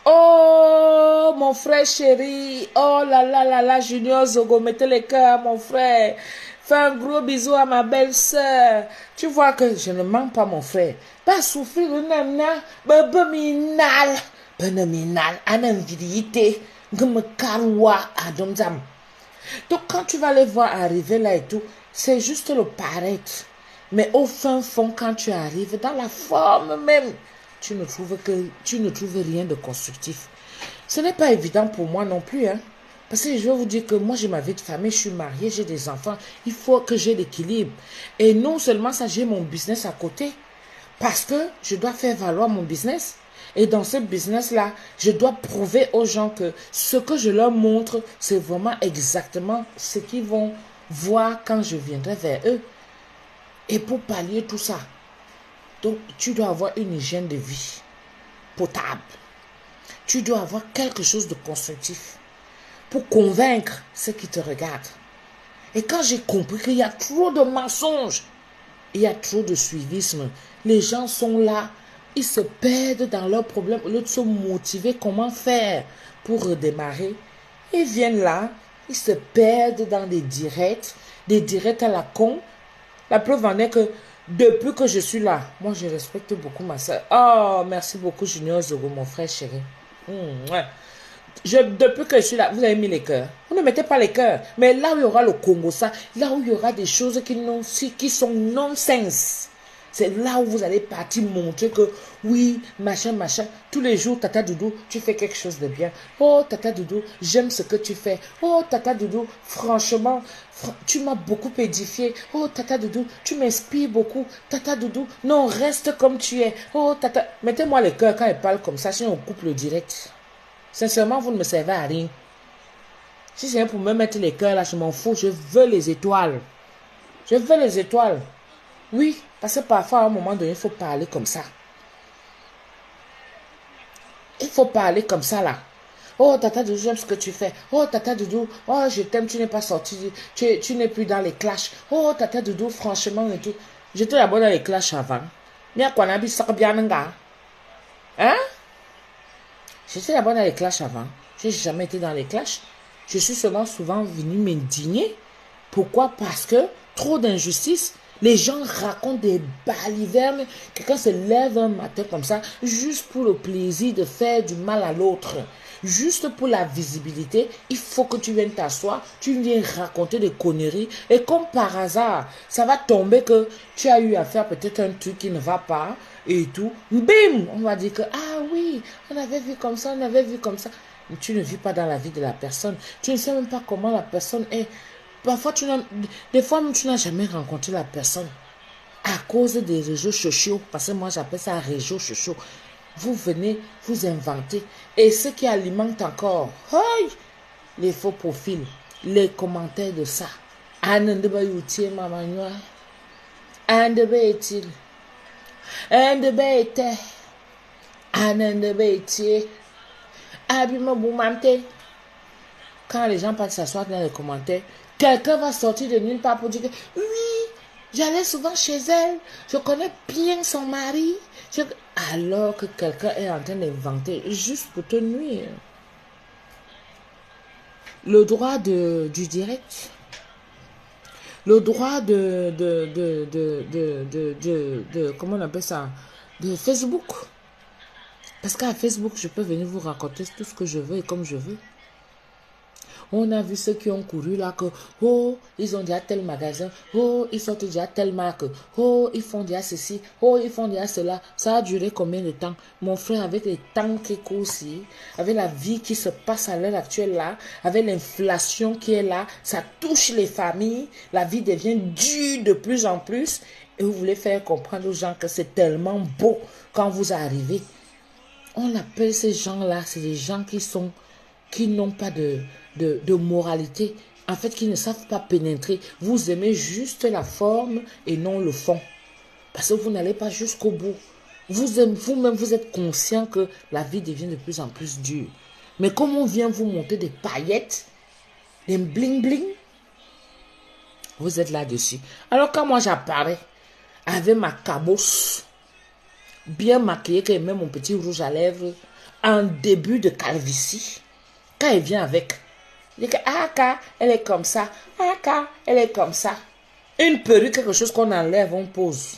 oh mon frère chéri, oh là, Junior Zogo, mettez les cœurs à mon frère. Fais un gros bisou à ma belle-sœur. Tu vois que je ne mens pas, mon frère. Pas souffrir de nana. Beminal. Beminal. Anenvidité. Gmekarwa. Adomzam. Donc, quand tu vas les voir arriver là et tout, c'est juste le paraître. Mais au fin fond, quand tu arrives, dans la forme même, tu ne trouves rien de constructif. Ce n'est pas évident pour moi non plus, hein. Parce que je vais vous dire que moi, j'ai ma vie de famille, je suis mariée, j'ai des enfants. Il faut que j'ai l'équilibre. Et non seulement ça, j'ai mon business à côté. Parce que je dois faire valoir mon business. Et dans ce business-là, je dois prouver aux gens que ce que je leur montre, c'est vraiment exactement ce qu'ils vont voir quand je viendrai vers eux. Et pour pallier tout ça, donc tu dois avoir une hygiène de vie potable. Tu dois avoir quelque chose de constructif pour convaincre ceux qui te regardent. Et quand j'ai compris qu'il y a trop de mensonges, il y a trop de suivisme, les gens sont là, ils se perdent dans leurs problèmes, au lieu de se motiver comment faire pour redémarrer. Ils viennent là, ils se perdent dans des directs à la con. La preuve en est que depuis que je suis là, moi je respecte beaucoup ma soeur. Oh, merci beaucoup Junior Zogo, mon frère chéri. Depuis que je suis là, vous avez mis les cœurs. Vous ne mettez pas les cœurs. Mais là où il y aura le Congo, ça, là où il y aura des choses qui sont non-sens, c'est là où vous allez partir montrer que oui, machin, machin. Tous les jours, Tata Doudou, tu fais quelque chose de bien. Oh, Tata Doudou, j'aime ce que tu fais. Oh, Tata Doudou, franchement, tu m'as beaucoup édifié. Oh, Tata Doudou, tu m'inspires beaucoup. Tata Doudou, non, reste comme tu es. Oh, Tata, mettez-moi les cœurs quand elle parle comme ça, sinon on coupe le direct. Sincèrement, vous ne me servez à rien. Si c'est pour me mettre les cœurs là, je m'en fous. Je veux les étoiles. Je veux les étoiles. Oui, parce que parfois, à un moment donné, il faut parler comme ça. Il faut parler comme ça là. Oh, Tata Doudou, j'aime ce que tu fais. Oh, Tata Doudou, oh, je t'aime, tu n'es pas sorti. Tu n'es plus dans les clashs. Oh, Tata Doudou, franchement et tout. J'étais d'abord dans les clashs avant. Mais à quoi on a dit ça bien, hein? J'étais d'abord dans les clashs avant. Je n'ai jamais été dans les clashs. Je suis seulement souvent venu m'indigner. Pourquoi? Parce que trop d'injustice. Les gens racontent des balivernes. Quelqu'un se lève un matin comme ça, juste pour le plaisir de faire du mal à l'autre. Juste pour la visibilité, il faut que tu viennes t'asseoir, tu viens raconter des conneries. Et comme par hasard, ça va tomber que tu as eu à faire peut-être un truc qui ne va pas et tout. Bim! On va dire que, ah oui, on avait vu comme ça, on avait vu comme ça. Mais tu ne vis pas dans la vie de la personne. Tu ne sais même pas comment la personne est. Parfois, des fois, tu n'as jamais rencontré la personne à cause des réseaux sociaux. Parce que moi, j'appelle ça réseaux sociaux. Vous venez, vous inventez. Et ce qui alimente encore, hey, les faux profils, les commentaires de ça. Anandeba Youtie, maman noire. Andeba est-il? Andeba était. Anandeba était. Abima Boumante. Quand les gens partent s'asseoir dans les commentaires, quelqu'un va sortir de nulle part pour dire que oui, j'allais souvent chez elle, je connais bien son mari. Alors que quelqu'un est en train d'inventer juste pour te nuire. Le droit du direct, le droit comment on appelle ça, de Facebook. Parce qu'à Facebook, je peux venir vous raconter tout ce que je veux et comme je veux. On a vu ceux qui ont couru là que, oh, ils ont déjà tel magasin, oh, ils sortent déjà telle marque, oh, ils font déjà ceci, oh, ils font déjà cela. Ça a duré combien de temps? Mon frère, avec les temps qui courent aussi, avec la vie qui se passe à l'heure actuelle là, avec l'inflation qui est là, ça touche les familles, la vie devient dure de plus en plus. Et vous voulez faire comprendre aux gens que c'est tellement beau quand vous arrivez. On appelle ces gens-là, c'est des gens qui n'ont pas de moralité, en fait, qui ne savent pas pénétrer. Vous aimez juste la forme et non le fond. Parce que vous n'allez pas jusqu'au bout. Vous-même, vous êtes conscient que la vie devient de plus en plus dure. Mais comme on vient vous monter des paillettes, des bling-bling, vous êtes là-dessus. Alors quand moi j'apparais avec ma cabosse, bien maquillée, que même mon petit rouge à lèvres, en début de calvitie, quand elle vient avec, je dis que Aka, elle est comme ça. Aka, elle est comme ça. Une perruque, quelque chose qu'on enlève, on pose.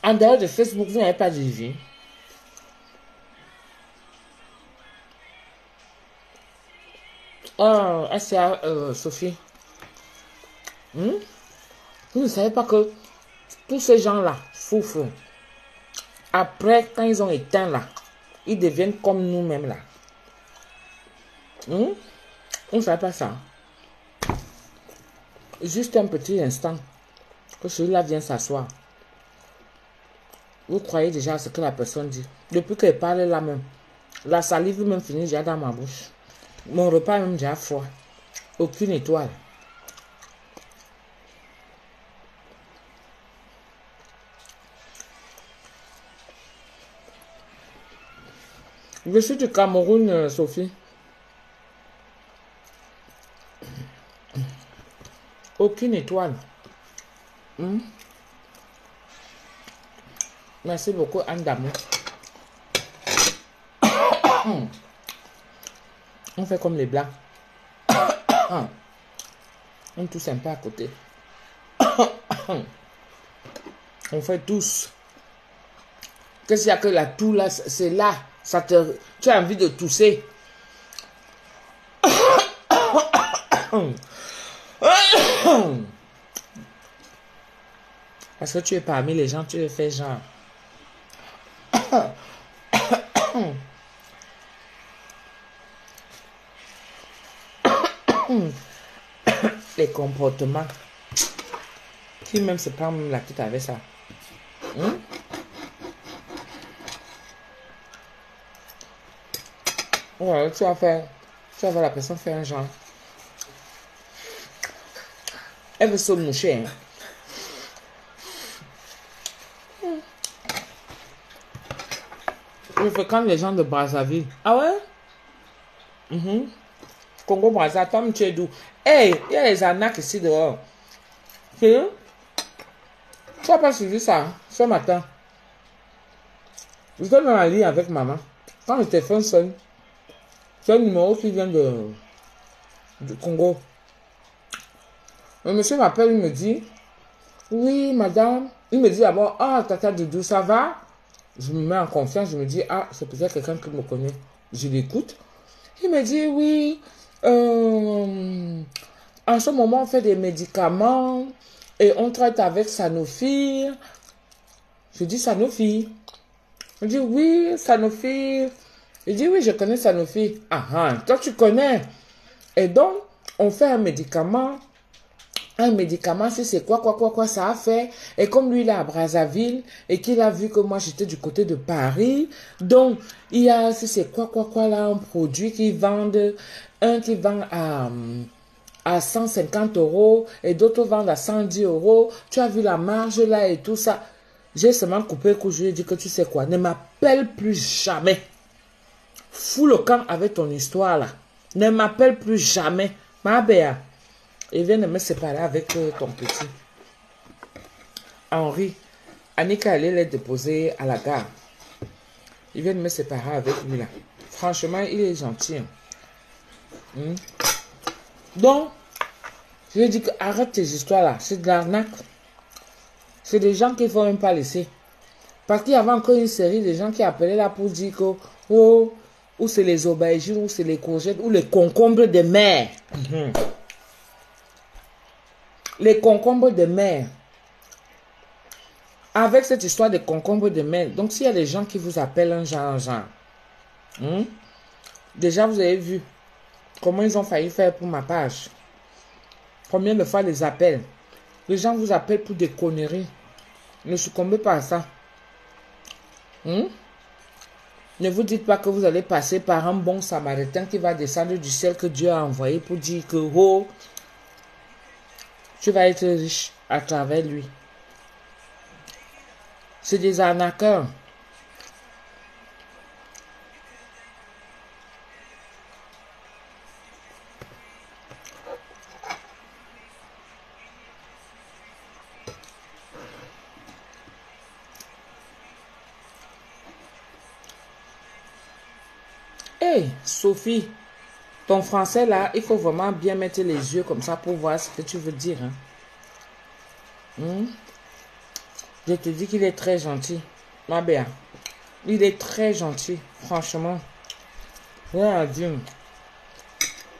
En dehors de Facebook, vous n'avez pas de vie. Oh, SCA, Sophie. Vous ne savez pas que tous ces gens-là, foufou, après, quand ils ont éteint là, ils deviennent comme nous-mêmes là. On ne savait pas ça. Juste un petit instant que celui-là vient s'asseoir. Vous croyez déjà à ce que la personne dit. Depuis qu'elle parle là même, la salive même finit déjà dans ma bouche. Mon repas même déjà froid. Aucune étoile. Je suis du Cameroun, Sophie. Aucune étoile. Merci beaucoup, Anne d'amour. On fait comme les blancs. On est tous sympas à côté. On fait tous. Qu'est-ce qu'il y a que la toux là? C'est là. Ça te... Tu as envie de tousser. Parce que tu es parmi les gens, tu le fais genre. Les comportements. Qui même se prend même la tête avec ça. Ouais, tu vas voir la personne faire un genre. Elle veut se moucher. Je fréquente les gens de Brazzaville. Ah ouais? Congo Brazza, Tom, tu es d'où? Hey, il y a les arnaques ici dehors. Tu n'as pas suivi ça ce matin? J'étais dans la ligne avec maman. Quand le téléphone sonne, c'est un numéro qui vient du Congo. Le monsieur m'appelle, il me dit, oui, madame. Il me dit d'abord, ah, tata Doudou, ça va? Je me mets en confiance, je me dis, ah, c'est peut-être quelqu'un qui me connaît. Je l'écoute. Il me dit, oui, en ce moment, on fait des médicaments et on traite avec Sanofi. Je dis, Sanofi. Il dit, oui, Sanofi. Il dit, oui, je connais Sanofi. Ah, toi, tu connais. Et donc, on fait un médicament. Un médicament, si c'est quoi ça a fait. Et comme lui, il est à Brazzaville, et qu'il a vu que moi, j'étais du côté de Paris, donc, il y a, si c'est quoi là, un produit qu'ils vendent, un qui vend à 150 €, et d'autres vendent à 110 €. Tu as vu la marge là et tout ça. J'ai seulement coupé le cou, je lui ai dit que tu sais quoi, ne m'appelle plus jamais. Fous le camp avec ton histoire là. Ne m'appelle plus jamais. Ma béa. Il vient de me séparer avec ton petit. Henri. Annika allait les déposer à la gare. Il vient de me séparer avec lui là. Franchement, il est gentil. Donc, je lui ai dit que arrête tes histoires là. C'est de l'arnaque. C'est des gens qu'il ne faut même pas laisser. Parce qu'il y avait encore une série de gens qui appelaient là pour dire que, oh, ou c'est les aubergines, ou c'est les courgettes, ou les concombres de mer. Les concombres de mer. Avec cette histoire de concombres de mer, donc s'il y a des gens qui vous appellent un genre, déjà vous avez vu comment ils ont failli faire pour ma page. Combien de fois les appels? Les gens vous appellent pour des conneries. Ne succombez pas à ça. Ne vous dites pas que vous allez passer par un bon samaritain qui va descendre du ciel que Dieu a envoyé pour dire que, oh, tu vas être riche à travers lui. C'est des arnaqueurs. Hey, Sophie, ton français là, il faut vraiment bien mettre les yeux comme ça pour voir ce que tu veux dire. Je te dis qu'il est très gentil. Ma belle, il est très gentil, franchement. Rien à dire.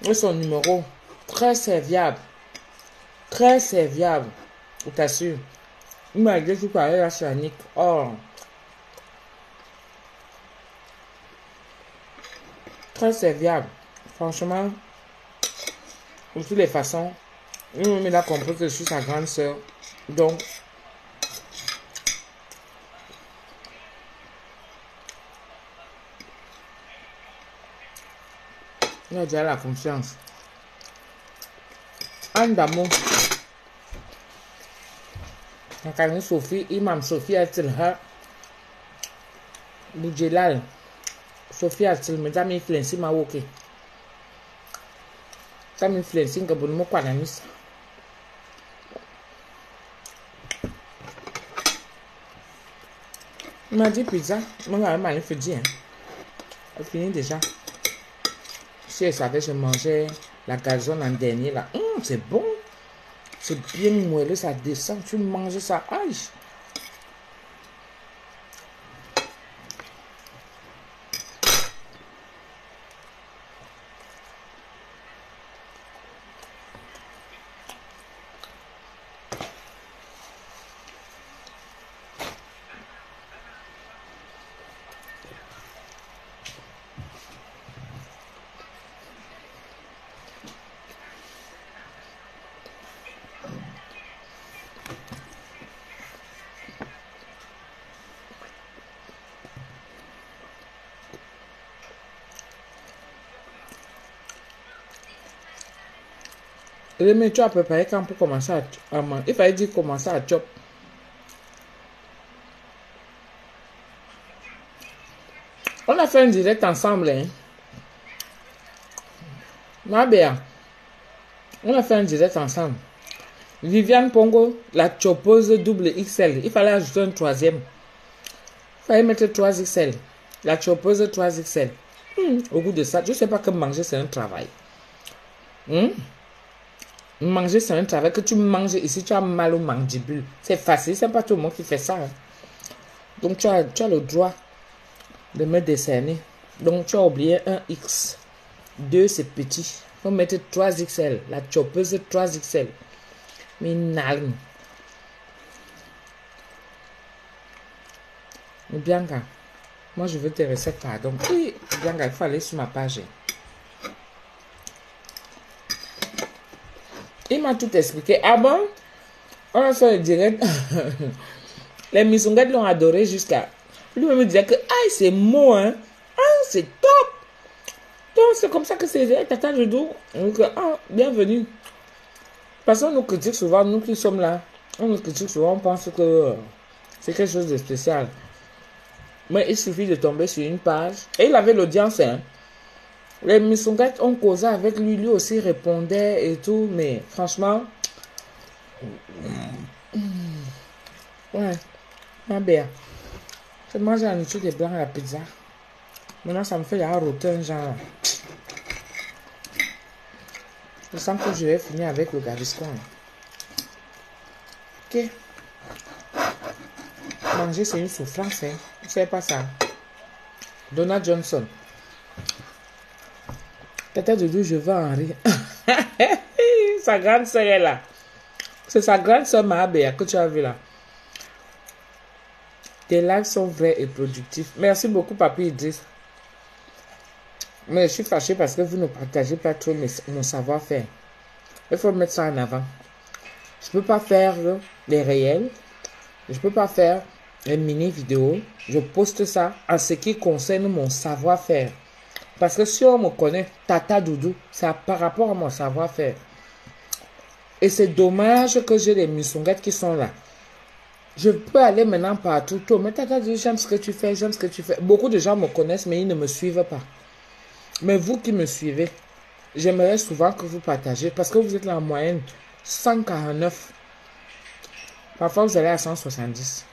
Et son numéro, très serviable. Très serviable. Je t'assure. Il m'a dit que tu parlais à Chanik. Oh. Très serviable. Franchement, de toutes les façons, il a compris que je suis sa grande soeur. Donc, il a déjà la confiance. Anne d'amour. Quand Sophie, Imam Sophie a-t-il Boudjelal. Sophie a-t-il mesdames influencé ma woke. Ça m'influence que bon mo kwa namis. Il m'a dit pizza. Moi, elle fait dire. Elle finit déjà. Si elle savait, je mangeais la gazon en dernier là. C'est bon. C'est bien moelleux, ça descend. Tu manges ça. Aïe. Le métier à préparer quand pour commencer à manger. Il fallait dire commencer à chop. On a fait un direct ensemble. Hein. Ma bien. On a fait un direct ensemble. Viviane Pongo, la choppeuse double XL. Il fallait ajouter un troisième. Il fallait mettre 3 XL. La choppeuse 3 XL. Au bout de ça, je ne sais pas que manger c'est un travail. Manger c'est un travail. Que tu manges ici, tu as mal au mandibule. C'est facile, c'est pas tout le monde qui fait ça. Hein. Donc tu as le droit de me décerner. Donc tu as oublié un X. 2 c'est petit. Il faut mettre 3 XL. La choppeuse 3 XL. Mais non. Bianca, moi je veux tes recettes, pardon. Oui, Bianca, il faut aller sur ma page. Il m'a tout expliqué. Ah bon? On a fait le direct. Les misonguettes l'ont adoré jusqu'à... Lui me disait que, ah, c'est beau, hein? Ah, c'est top! Donc, c'est comme ça que c'est Tata Doudou. Donc, ah, bienvenue. Parce qu'on nous critique souvent, nous qui sommes là. On nous critique souvent, on pense que c'est quelque chose de spécial. Mais il suffit de tomber sur une page. Et il avait l'audience, hein. Les misonguettes ont causé avec lui. Lui aussi répondait et tout. Mais franchement... Ouais. Ma belle. Je mange la nourriture des blancs à la pizza. Maintenant, ça me fait la rotin, genre. Je sens que je vais finir avec le gaviscon. Ok. Manger, c'est une souffrance, hein. Vous savez pas ça. Donna Johnson. Tata Doudou, je veux en rire. Sa grande sœur est là. C'est sa grande sœur Mahabea que tu as vu là. Tes lives sont vrais et productifs. Merci beaucoup, Papi Idriss. Mais je suis fâchée parce que vous ne partagez pas trop mon savoir-faire. Il faut mettre ça en avant. Je ne peux pas faire les réels. Je ne peux pas faire les mini-vidéos. Je poste ça en ce qui concerne mon savoir-faire. Parce que si on me connaît, Tata Doudou, c'est par rapport à mon savoir-faire. Et c'est dommage que j'ai des misonguettes qui sont là. Je peux aller maintenant partout. Mais Tata Doudou, j'aime ce que tu fais, j'aime ce que tu fais. Beaucoup de gens me connaissent, mais ils ne me suivent pas. Mais vous qui me suivez, j'aimerais souvent que vous partagez. Parce que vous êtes là en moyenne 149. Parfois, vous allez à 170.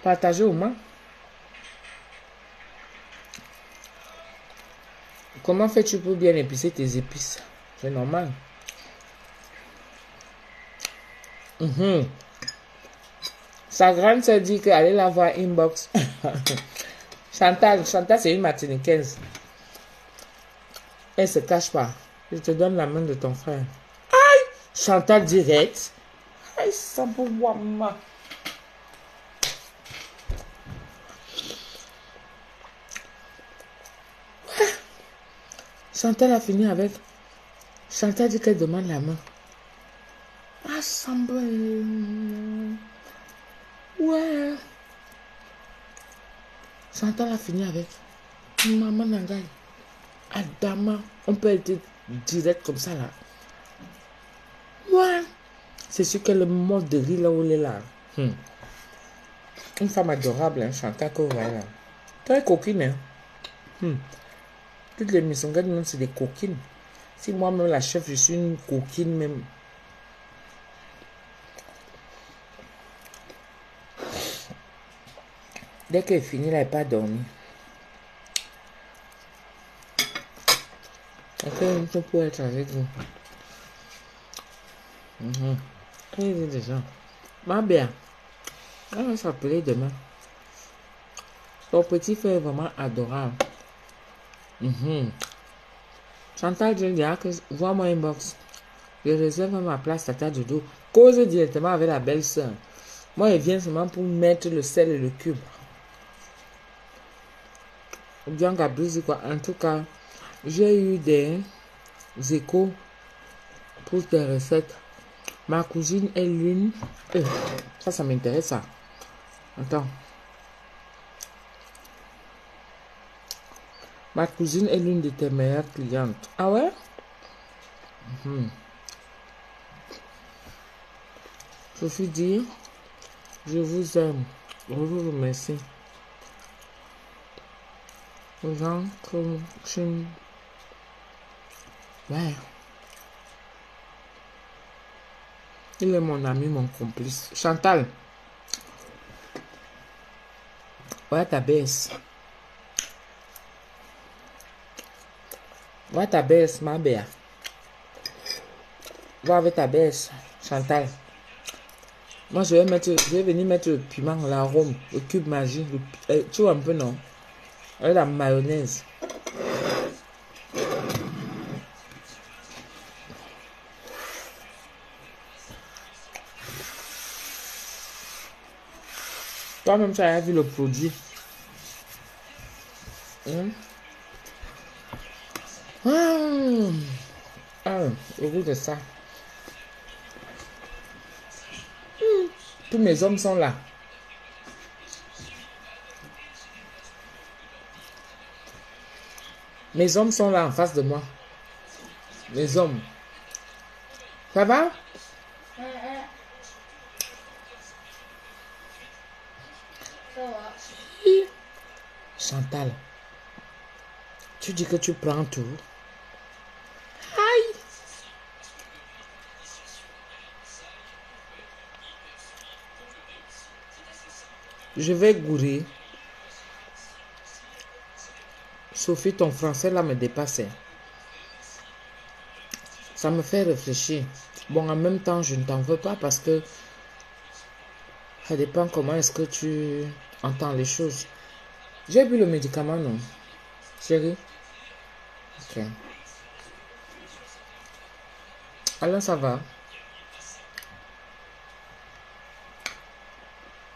Partagez au moins. Comment fais-tu pour bien épicer tes épices? C'est normal. Sa grande se dit qu'allez la voir inbox. Chantal, c'est une Martiniquaise. Elle se cache pas. Je te donne la main de ton frère. Aïe! Chantal direct. Aïe, ça pour moi. Chantal a fini avec. Chantal dit qu'elle demande la main. Ah, semble. Ouais. Chantal a fini avec. Maman Nangaï. Adama. On peut être direct comme ça là. Ouais. C'est sûr que le mode de rire là où elle est là. Une femme adorable, hein, Chantal, que vous voyez là. Très coquine, hein. Toutes les misonguettes, même, c'est des coquines. Si moi-même, la chef, je suis une coquine même. Dès qu'elle est finie, là, elle n'est pas dormie. Ok, je peux être avec vous. Quelle est déjà? Ma bien. On va s'appeler demain. Ton petit frère est vraiment adorable. Chantal, je dis que vois-moi inbox. Je réserve ma place Tata Doudou. Cause directement avec la belle-sœur. Moi, elle vient seulement pour mettre le sel et le cube. Ou bien Gabriel, quoi. En tout cas, j'ai eu des échos pour tes recettes. Ma cousine est l'une. Ça m'intéresse, ça. Attends. Ma cousine est l'une de tes meilleures clientes. Ah ouais? Sophie dit, je vous aime. Je vous remercie. Jean, ouais. Il est mon ami, mon complice. Chantal. Ouais, ta baisse. Ouais, ta baisse, ma belle. Va avec ta baisse, Chantal. Moi, je vais venir mettre le piment, l'arôme, le cube magique. Tu vois un peu, non? Avec la mayonnaise. Toi-même, tu as vu le produit. Au goût de ça. Tous mes hommes sont là. Mes hommes sont là en face de moi. Mes hommes. Ça va? Ça va. Chantal, tu dis que tu prends tout. Aïe! Je vais gourer. Sophie, ton français là me dépasse. Ça me fait réfléchir. Bon, en même temps, je ne t'en veux pas parce que ça dépend comment est-ce que tu entends les choses. J'ai bu le médicament, non? Chérie? Ok. Alors, ça va?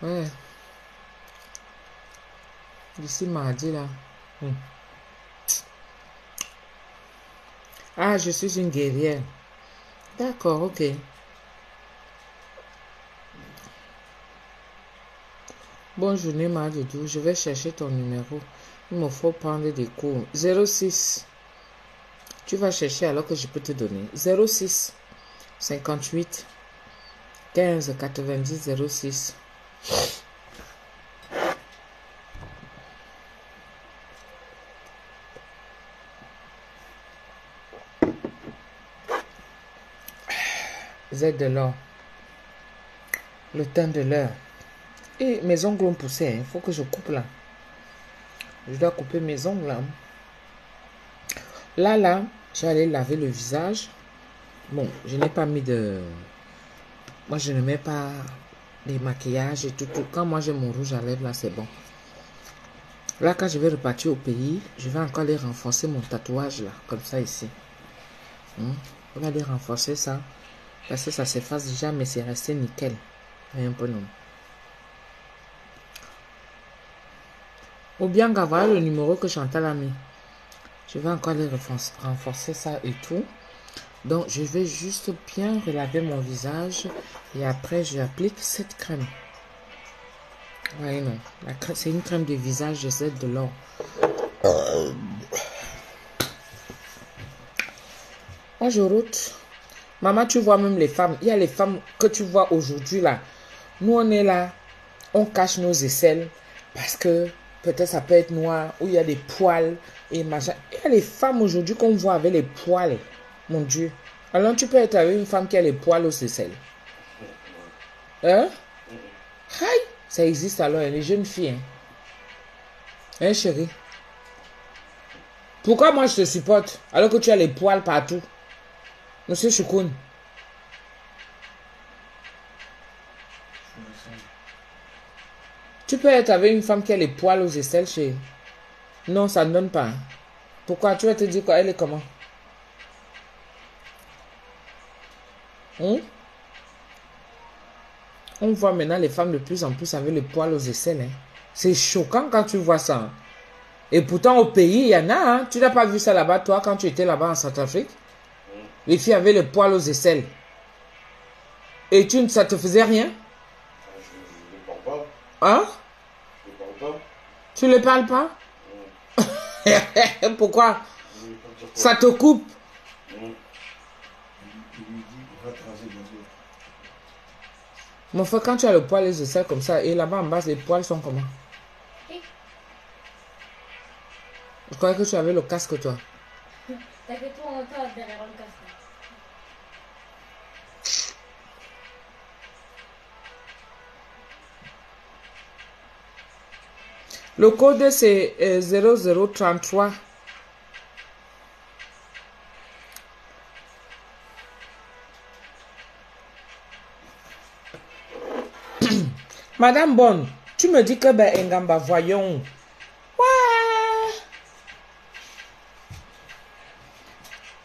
Ouais. D'ici mardi, là. Ah, je suis une guerrière. D'accord, ok. Bonne journée, Madou. Je vais chercher ton numéro. Il me faut prendre des cours. 06. Tu vas chercher alors que je peux te donner. 06 58 15 90 06. Z de l'or. Le temps de l'heure. Et mes ongles ont poussé. Il faut que je coupe là. Je dois couper mes ongles là. Là, j'ai allé laver le visage. Bon, je n'ai pas mis de... Moi, je ne mets pas des maquillages et tout. Quand moi, j'ai mon rouge à lèvres, là, c'est bon. Là, quand je vais repartir au pays, je vais encore aller renforcer mon tatouage là. Comme ça, ici. Je vais aller renforcer ça. Parce que ça s'efface déjà, mais c'est resté nickel. Et un peu non. Ou bien avoir le numéro que Chantal a mis. Je vais encore aller renforcer ça et tout. Donc, je vais juste bien relaver mon visage. Et après, je applique cette crème. Ouais, non. C'est une crème de visage de Z de l'or. Moi, je route. Maman, tu vois même les femmes. Il y a les femmes que tu vois aujourd'hui là. Nous, on est là. On cache nos aisselles. Parce que peut-être ça peut être noir. Ou il y a des poils. Et machin. Il y a les femmes aujourd'hui qu'on voit avec les poils. Mon Dieu. Alors, tu peux être avec une femme qui a les poils aux aisselles. Hein? Aïe! Ça existe alors. Les jeunes filles. Hein, chérie? Pourquoi moi je te supporte alors que tu as les poils partout? Monsieur Choukoun. Tu peux être avec une femme qui a les poils aux aisselles chez... Non, ça ne donne pas. Pourquoi? Tu vas te dire quoi? Elle est comment? On voit maintenant les femmes de plus en plus avec les poils aux aisselles. Hein. C'est choquant quand tu vois ça. Et pourtant au pays, il y en a. Hein. Tu n'as pas vu ça là-bas, toi, quand tu étais là-bas en Centrafrique? Les filles avaient les poils aux aisselles. Et ça te faisait rien? Je ne parle pas. Hein? Je ne parle pas. Tu ne le parles pas? Pourquoi? Ça te coupe? Il lui dit, va te raser bientôt. Mon frère, quand tu as le poil et les aisselles comme ça, et là-bas en bas, les poils sont comment? Je croyais que tu avais le casque, toi. T'inquiète pas, on entend derrière le casque. Le code, c'est 0033. Madame Bonne, tu me dis que ben Ngamba, voyons. Ouais.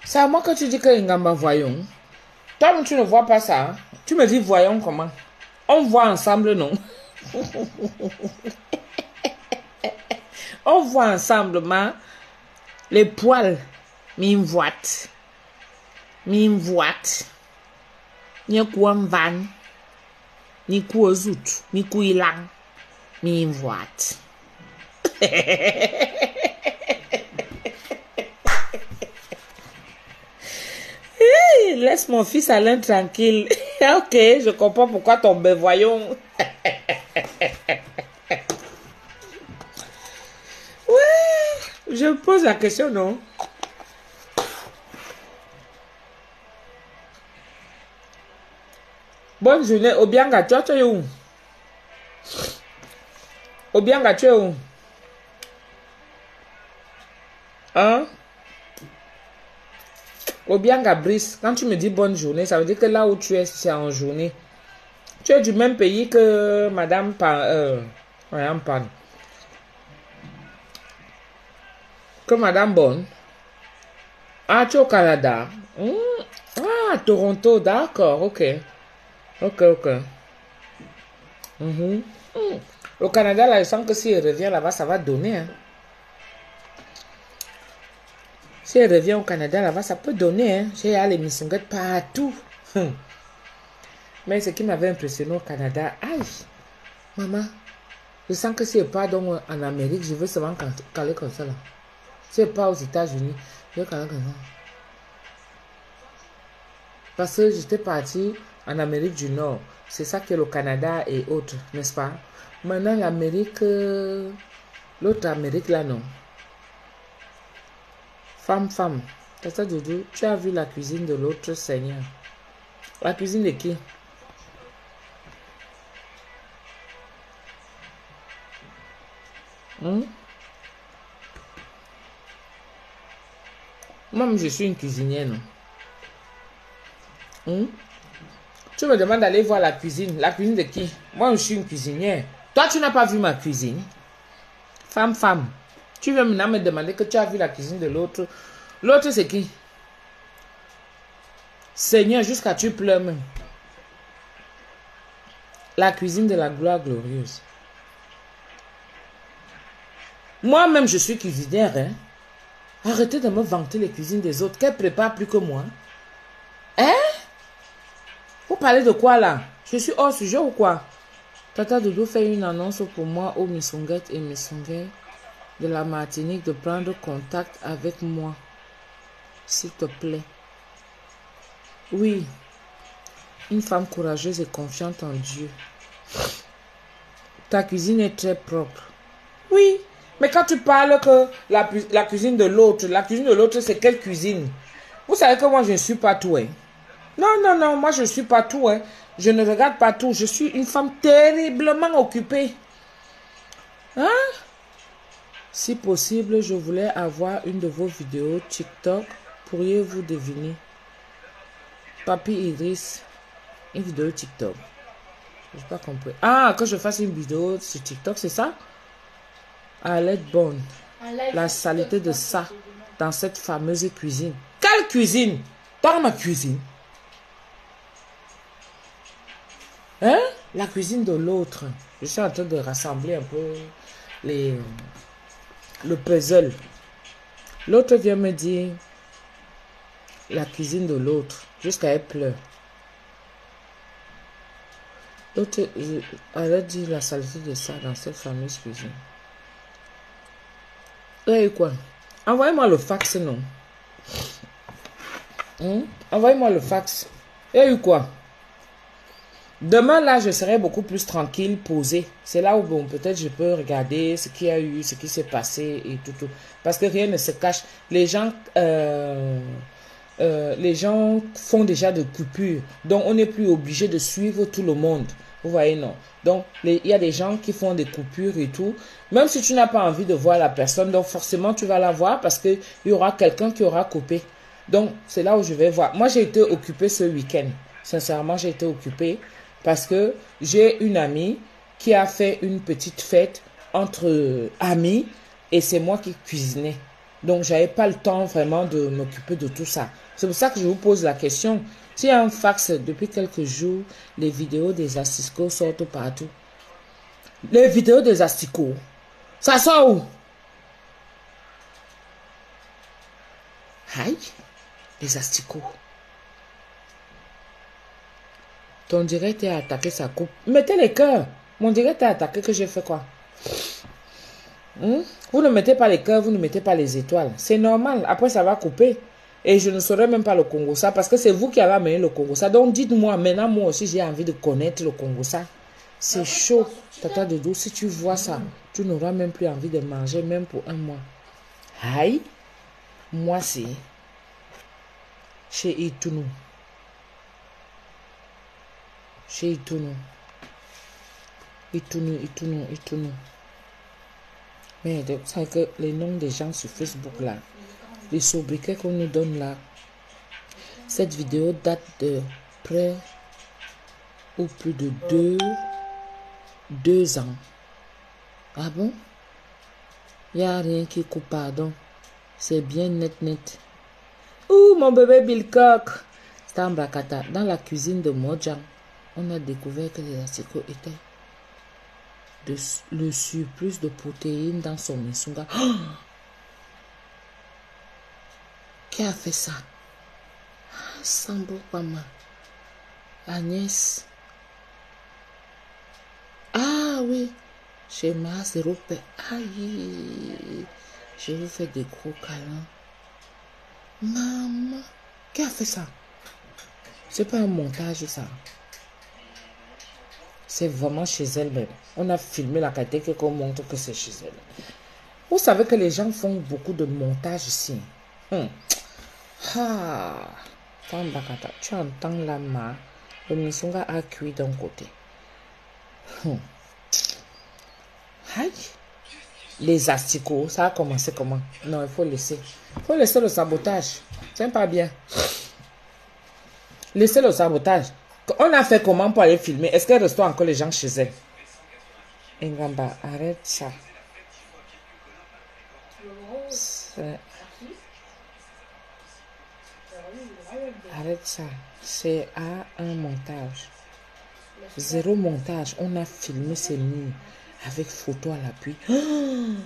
C'est à moi que tu dis que Ngamba, voyons. Toi, tu ne vois pas ça. Hein? Tu me dis voyons comment? On voit ensemble, non? On voit ensemble, ma. Les poils. M'invoite. M'invoite. Ni kuam van. Ni kuozut. Ni kuilang. M'invoite. Laisse mon fils Alain tranquille. Ok, je comprends pourquoi ton voyons. Ouais, je pose la question, non? Bonne journée. Obianga, tu es où? Obianga, tu es où? Hein? Obianga Brice, quand tu me dis bonne journée, ça veut dire que là où tu es, c'est en journée. Tu es du même pays que Madame Madame Pan. Que Madame Bonne. Ah, tu es au Canada. Ah, Toronto, d'accord, ok. Ok. Au Canada, là, je sens que si elle revient là-bas, ça va donner. Hein. Si elle revient au Canada, là-bas, ça peut donner. Hein. J'ai les missonguettes partout. Mais ce qui m'avait impressionné au Canada, aïe, maman, je sens que si elle part donc en Amérique, je veux seulement caler comme ça. Là. Si elle part aux États-Unis, je veux caler comme ça. Parce que j'étais partie en Amérique du Nord. C'est ça que le Canada et autres, n'est-ce pas? Maintenant, l'Amérique, l'autre Amérique, là, non. Femme. Tata Doudou, tu as vu la cuisine de l'autre Seigneur? La cuisine de qui? Moi, je suis une cuisinière, non? Tu me demandes d'aller voir la cuisine. La cuisine de qui? Moi, je suis une cuisinière. Toi, tu n'as pas vu ma cuisine? Femme. Tu veux maintenant me demander que tu as vu la cuisine de l'autre. L'autre, c'est qui? Seigneur, jusqu'à tu pleures même. La cuisine de la gloire glorieuse. Moi-même, je suis cuisinière. Hein? Arrêtez de me vanter les cuisines des autres. Qu'elle prépare plus que moi. Hein? Vous parlez de quoi là? Je suis hors sujet ou quoi? Tata Doudou fait une annonce pour moi aux Missonguettes et Missonguets de la Martinique de prendre contact avec moi. S'il te plaît. Oui. Une femme courageuse et confiante en Dieu. Ta cuisine est très propre. Oui. Mais quand tu parles que la cuisine de l'autre, c'est quelle cuisine? Vous savez que moi, je ne suis pas tout, hein. Non, moi, je ne suis pas tout, hein. Je ne regarde pas tout. Je suis une femme terriblement occupée. Hein? Si possible, je voulais avoir une de vos vidéos TikTok. Pourriez-vous deviner? Papi Idriss, une vidéo TikTok. Je n'ai pas compris. Ah, que je fasse une vidéo sur TikTok, c'est ça? Alette Bonne. La saleté de ça dans cette fameuse cuisine. Quelle cuisine? Dans ma cuisine. Hein? La cuisine de l'autre. Je suis en train de rassembler un peu le puzzle. L'autre vient me dire la cuisine de l'autre. Jusqu'à elle pleure. L'autre, elle a dit la saleté de ça dans cette fameuse cuisine. Il y a eu quoi? Envoyez-moi le fax, non? Envoyez-moi le fax. Il y a eu quoi? Demain, là, je serai beaucoup plus tranquille, posée. C'est là où, bon, peut-être je peux regarder ce qu'il y a eu, ce qui s'est passé et tout. Parce que rien ne se cache. Les gens font déjà de coupures. Donc, on n'est plus obligé de suivre tout le monde. Vous voyez, non? Donc, il y a des gens qui font des coupures et tout. Même si tu n'as pas envie de voir la personne, donc forcément, tu vas la voir parce qu'il y aura quelqu'un qui aura coupé. Donc, c'est là où je vais voir. Moi, j'ai été occupée ce week-end. Sincèrement, j'ai été occupée. Parce que j'ai une amie qui a fait une petite fête entre amis et c'est moi qui cuisinais. Donc, je n'avais pas le temps vraiment de m'occuper de tout ça. C'est pour ça que je vous pose la question. S'il y a un fax depuis quelques jours, les vidéos des asticots sortent partout. Les vidéos des asticots, ça sort où? Aïe, les asticots. Ton direct est attaqué, ça coupe. Mettez les cœurs. Mon direct est attaqué, que j'ai fait quoi? Vous ne mettez pas les cœurs, vous ne mettez pas les étoiles. C'est normal. Après, ça va couper. Et je ne saurais même pas le Congo-ça parce que c'est vous qui avez amené le Congo-ça. Donc, dites-moi, maintenant, moi aussi, j'ai envie de connaître le Congo-ça. C'est chaud. Tata Dodo, si tu vois ça, tu n'auras même plus envie de manger, même pour un mois. Aïe. Moi, c'est chez Itounou. Chez Itounou. Itounou. Mais vous savez que les noms des gens sur Facebook là, les sobriquets qu'on nous donne là, cette vidéo date de près ou plus de deux ans. Ah bon? Il n'y a rien qui coupe, pardon. C'est bien net. Ouh, mon bébé Bilcock. C'est un Brakata. Dans la cuisine de Mojang, on a découvert que les asticots étaient le surplus de protéines dans son misunga. Oh! Qui a fait ça? Sambo Pama. Agnès. Ah oui. Chez ma zéro paix. Aïe. Je vous fais des gros câlins. Maman. Qui a fait ça? C'est pas un montage ça. C'est vraiment chez elle même. On a filmé la qualité qu'on montre que c'est chez elle. Vous savez que les gens font beaucoup de montage ici. Ah. Tu entends la main. Le misonga a cuit d'un côté. Aïe. Les asticots, ça a commencé comment? Non, il faut laisser. Il faut laisser le sabotage. C'est pas bien. Laissez le sabotage. On a fait comment pour aller filmer? Est-ce qu'elle reçoit encore les gens chez elle? Ngamba, arrête ça. Arrête ça. C'est à un montage. Zéro montage. On a filmé ces murs avec photo à l'appui. Oh!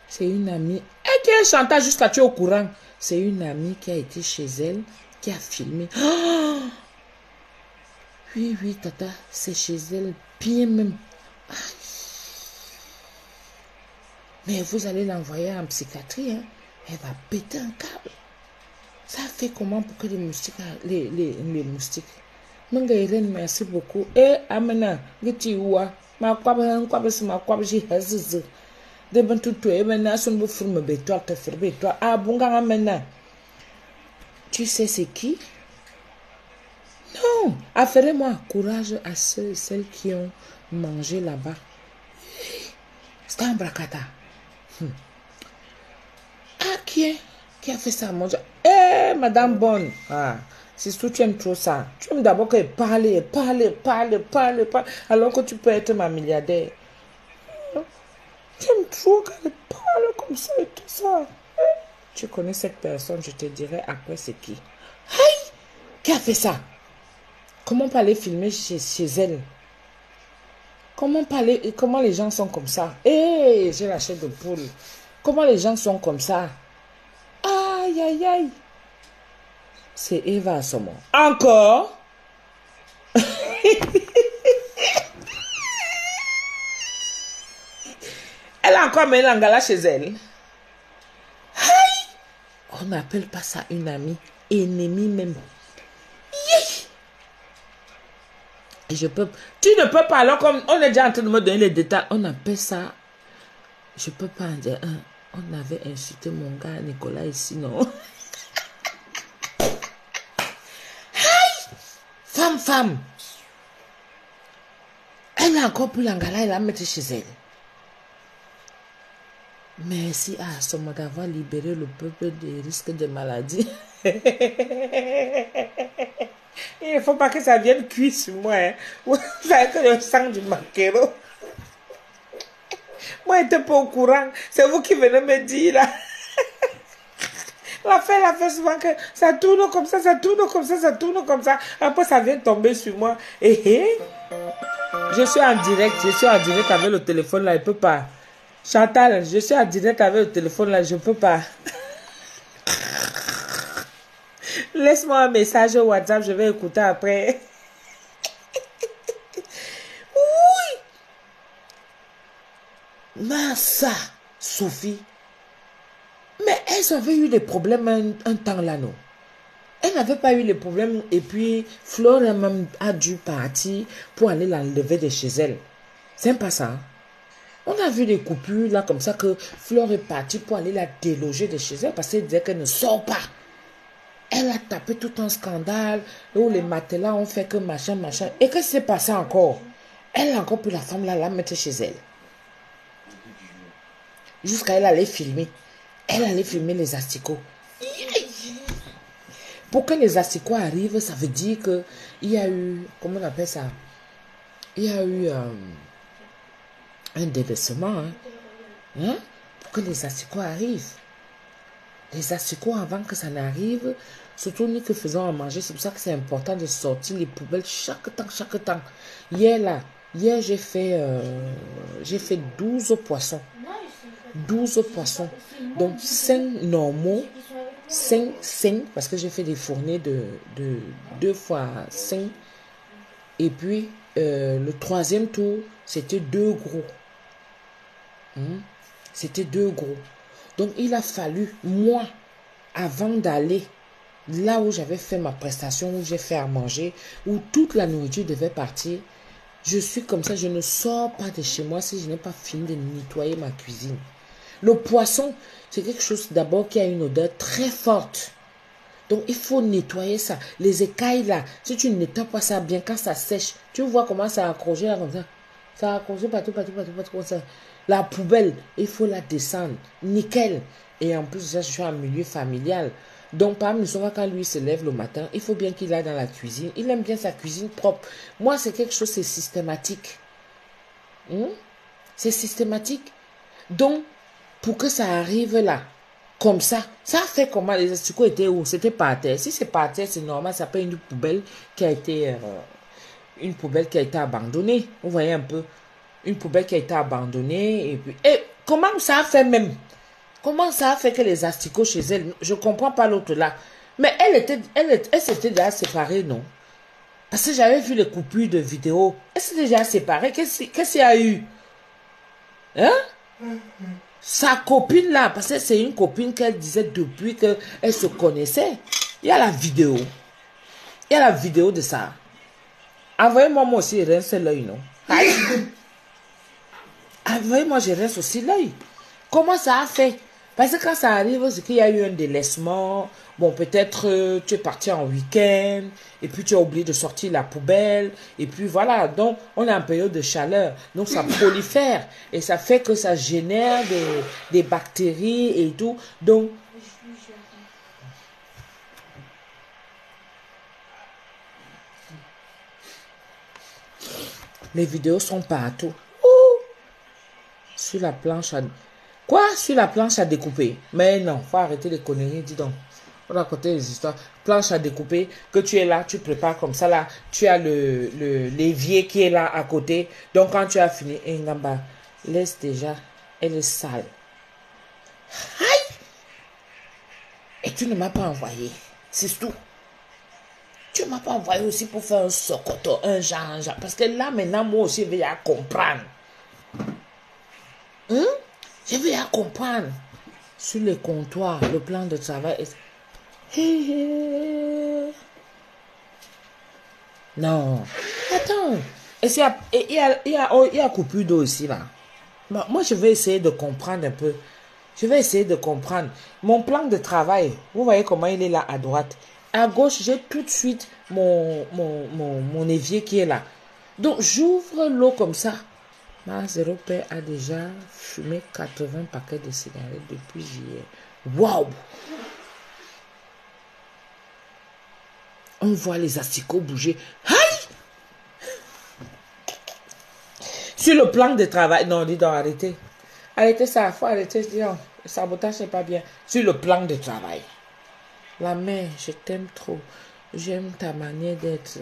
C'est une amie. Et qui est chantage jusqu'à tu es au courant. C'est une amie qui a été chez elle, qui a filmé. Oh! Oui, tata, c'est chez elle, bien même. Aïe. Mais vous allez l'envoyer en psychiatrie, hein? Elle va péter un câble. Ça fait comment pour que les moustiques, les moustiques. Merci beaucoup. Et amena, gitiwa, ma kwabe si ma kwabe ji hazizi. De bentutu e mena son bu firme beto te firme toi. Ah bunga amena. Tu sais c'est qui? Non, affairez-moi courage à ceux et celles qui ont mangé là-bas. C'est un Brakata. Ah, qui a fait ça, mon Dieu? Eh, Madame Bonne. Ah, c'est tout, tu aimes trop ça. Tu aimes d'abord que parler, alors que tu peux être ma milliardaire. Tu aimes trop qu'elle parle comme ça et tout ça. Tu connais cette personne, je te dirai après c'est qui. Aïe! Qui a fait ça? Comment parler filmer chez elle? Comment les gens sont comme ça? Eh, j'ai la chair de poule. Comment les gens sont comme ça? Aïe. C'est Eva Assomo. Encore? Elle a encore mis l'angala chez elle. Aïe! On n'appelle pas ça une amie. Ennemie même. Yeah. Et tu ne peux pas, alors comme on est déjà en train de me donner les détails, on appelle ça, je peux pas en dire, on avait insulté mon gars Nicolas ici, non? Aïe! Femme. Elle a encore pris l'angala et la mettre chez elle. Merci à Assoma d'avoir libéré le peuple des risques de maladie. Il ne faut pas que ça vienne cuire sur moi. Hein. Vous savez que le sang du maquereau. Moi, je n'étais pas au courant. C'est vous qui venez me dire là. La fait souvent que ça tourne comme ça, ça tourne comme ça, ça tourne comme ça. Après, ça vient tomber sur moi. Je suis en direct avec le téléphone là, je ne peux pas. Chantal, je suis en direct avec le téléphone là, je ne peux pas. Laisse-moi un message au WhatsApp, je vais écouter après. Oui. Massa, Sophie. Mais elles avaient eu des problèmes un temps là, non? Elle n'avait pas eu les problèmes et puis Flore même a dû partir pour aller l'enlever de chez elle. C'est pas ça. Hein? On a vu des coupures là comme ça que Flore est partie pour aller la déloger de chez elle parce qu'elle disait qu'elle ne sort pas. Elle a tapé tout un scandale où les matelas ont fait que machin. Et que c'est passé encore? Elle a encore pris la femme là, la mettre chez elle. Jusqu'à elle allait filmer. Elle allait filmer les asticots. Pour que les asticots arrivent, ça veut dire que il y a eu, comment on appelle ça? Il y a eu un délaissement. Hein? Pour que les asticots arrivent. Les asticots, avant que ça n'arrive, surtout nous que faisons à manger, c'est pour ça que c'est important de sortir les poubelles chaque temps. Hier, j'ai fait 12 poissons. 12 poissons. Donc 5 normaux, 5, parce que j'ai fait des fournées de 2 fois 5. Et puis, le troisième tour, c'était 2 gros. C'était 2 gros. Donc, il a fallu, moi, avant d'aller là où j'avais fait ma prestation, où j'ai fait à manger, où toute la nourriture devait partir, je suis comme ça, je ne sors pas de chez moi si je n'ai pas fini de nettoyer ma cuisine. Le poisson, c'est quelque chose d'abord qui a une odeur très forte. Donc, il faut nettoyer ça. Les écailles là, si tu ne nettoies pas ça bien, quand ça sèche, tu vois comment ça a accroché là comme ça. Ça a accroché partout comme ça. La poubelle, il faut la descendre. Nickel. Et en plus, je suis en milieu familial. Donc, par exemple, quand lui se lève le matin, il faut bien qu'il aille dans la cuisine. Il aime bien sa cuisine propre. Moi, c'est quelque chose, c'est systématique. C'est systématique. Donc, pour que ça arrive là, comme ça fait comment? Les asticots étaient où? C'était par terre. Si c'est par terre, c'est normal. Ça peut être une poubelle qui a été abandonnée. Vous voyez un peu? Une poubelle qui a été abandonnée. Et comment ça a fait même? Comment ça a fait que les asticots chez elle? Je ne comprends pas l'autre là. Mais elle s'était déjà séparée, non? Parce que j'avais vu les coupures de vidéos. Elle s'était déjà séparée. Qu'est-ce qu'il y a eu? Hein? Sa copine là, parce que c'est une copine qu'elle disait depuis qu'elle se connaissait. Il y a la vidéo. Il y a la vidéo de ça. Envoyez-moi moi aussi, je rince l'œil, non? Envoyez-moi, je rince aussi l'œil. Comment ça a fait? Parce que quand ça arrive, c'est qu'il y a eu un délaissement. Bon, peut-être tu es parti en week-end et puis tu as oublié de sortir la poubelle. Et puis voilà, donc on est en période de chaleur. Donc ça prolifère et ça fait que ça génère des bactéries et tout. Donc, les vidéos sont partout. Sur la planche à... Quoi? Sur la planche à découper? Mais non, faut arrêter les conneries, dis donc. On a raconté les histoires. Planche à découper, que tu es là, tu prépares comme ça là. Tu as l'évier qui est là à côté. Donc quand tu as fini, Ngamba, laisse déjà, elle est sale. Aïe! Et tu ne m'as pas envoyé. C'est tout. Tu ne m'as pas envoyé aussi pour faire un socoto, un genre. Parce que là maintenant, moi aussi, je vais comprendre. Je vais à comprendre. Sur le comptoir, le plan de travail. Non. Attends. Est-ce il y a coupure d'eau ici, là? Moi, je vais essayer de comprendre un peu. Je vais essayer de comprendre. Mon plan de travail, vous voyez comment il est là à droite. À gauche, j'ai tout de suite mon évier qui est là. Donc, j'ouvre l'eau comme ça. Ma zéro père a déjà fumé 80 paquets de cigarettes depuis hier. Waouh! On voit les asticots bouger. Aïe! Sur le plan de travail. Non, dis donc, arrêtez. Arrêtez ça, il faut arrêter. Non, le sabotage n'est pas bien. Sur le plan de travail. La mère, je t'aime trop. J'aime ta manière d'être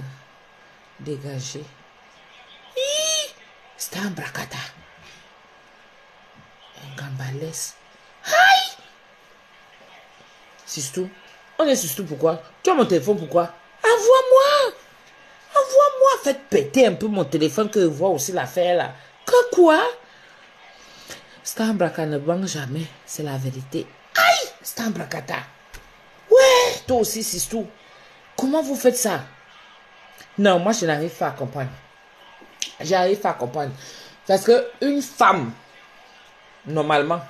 dégagée. C'est un bracata. Un gambalès. Aïe! Sistou. On est Sistou pourquoi? Tu as mon téléphone pourquoi? Envoie-moi! Envoie-moi! Faites péter un peu mon téléphone que je vois aussi l'affaire là. Que quoi? C'est un bracata ne banque jamais. C'est la vérité. Aïe! C'est un bracata. Ouais! Toi aussi Sistou. Comment vous faites ça? Non, moi je n'arrive pas à comprendre. J'arrive pas à comprendre. Parce que une femme, normalement,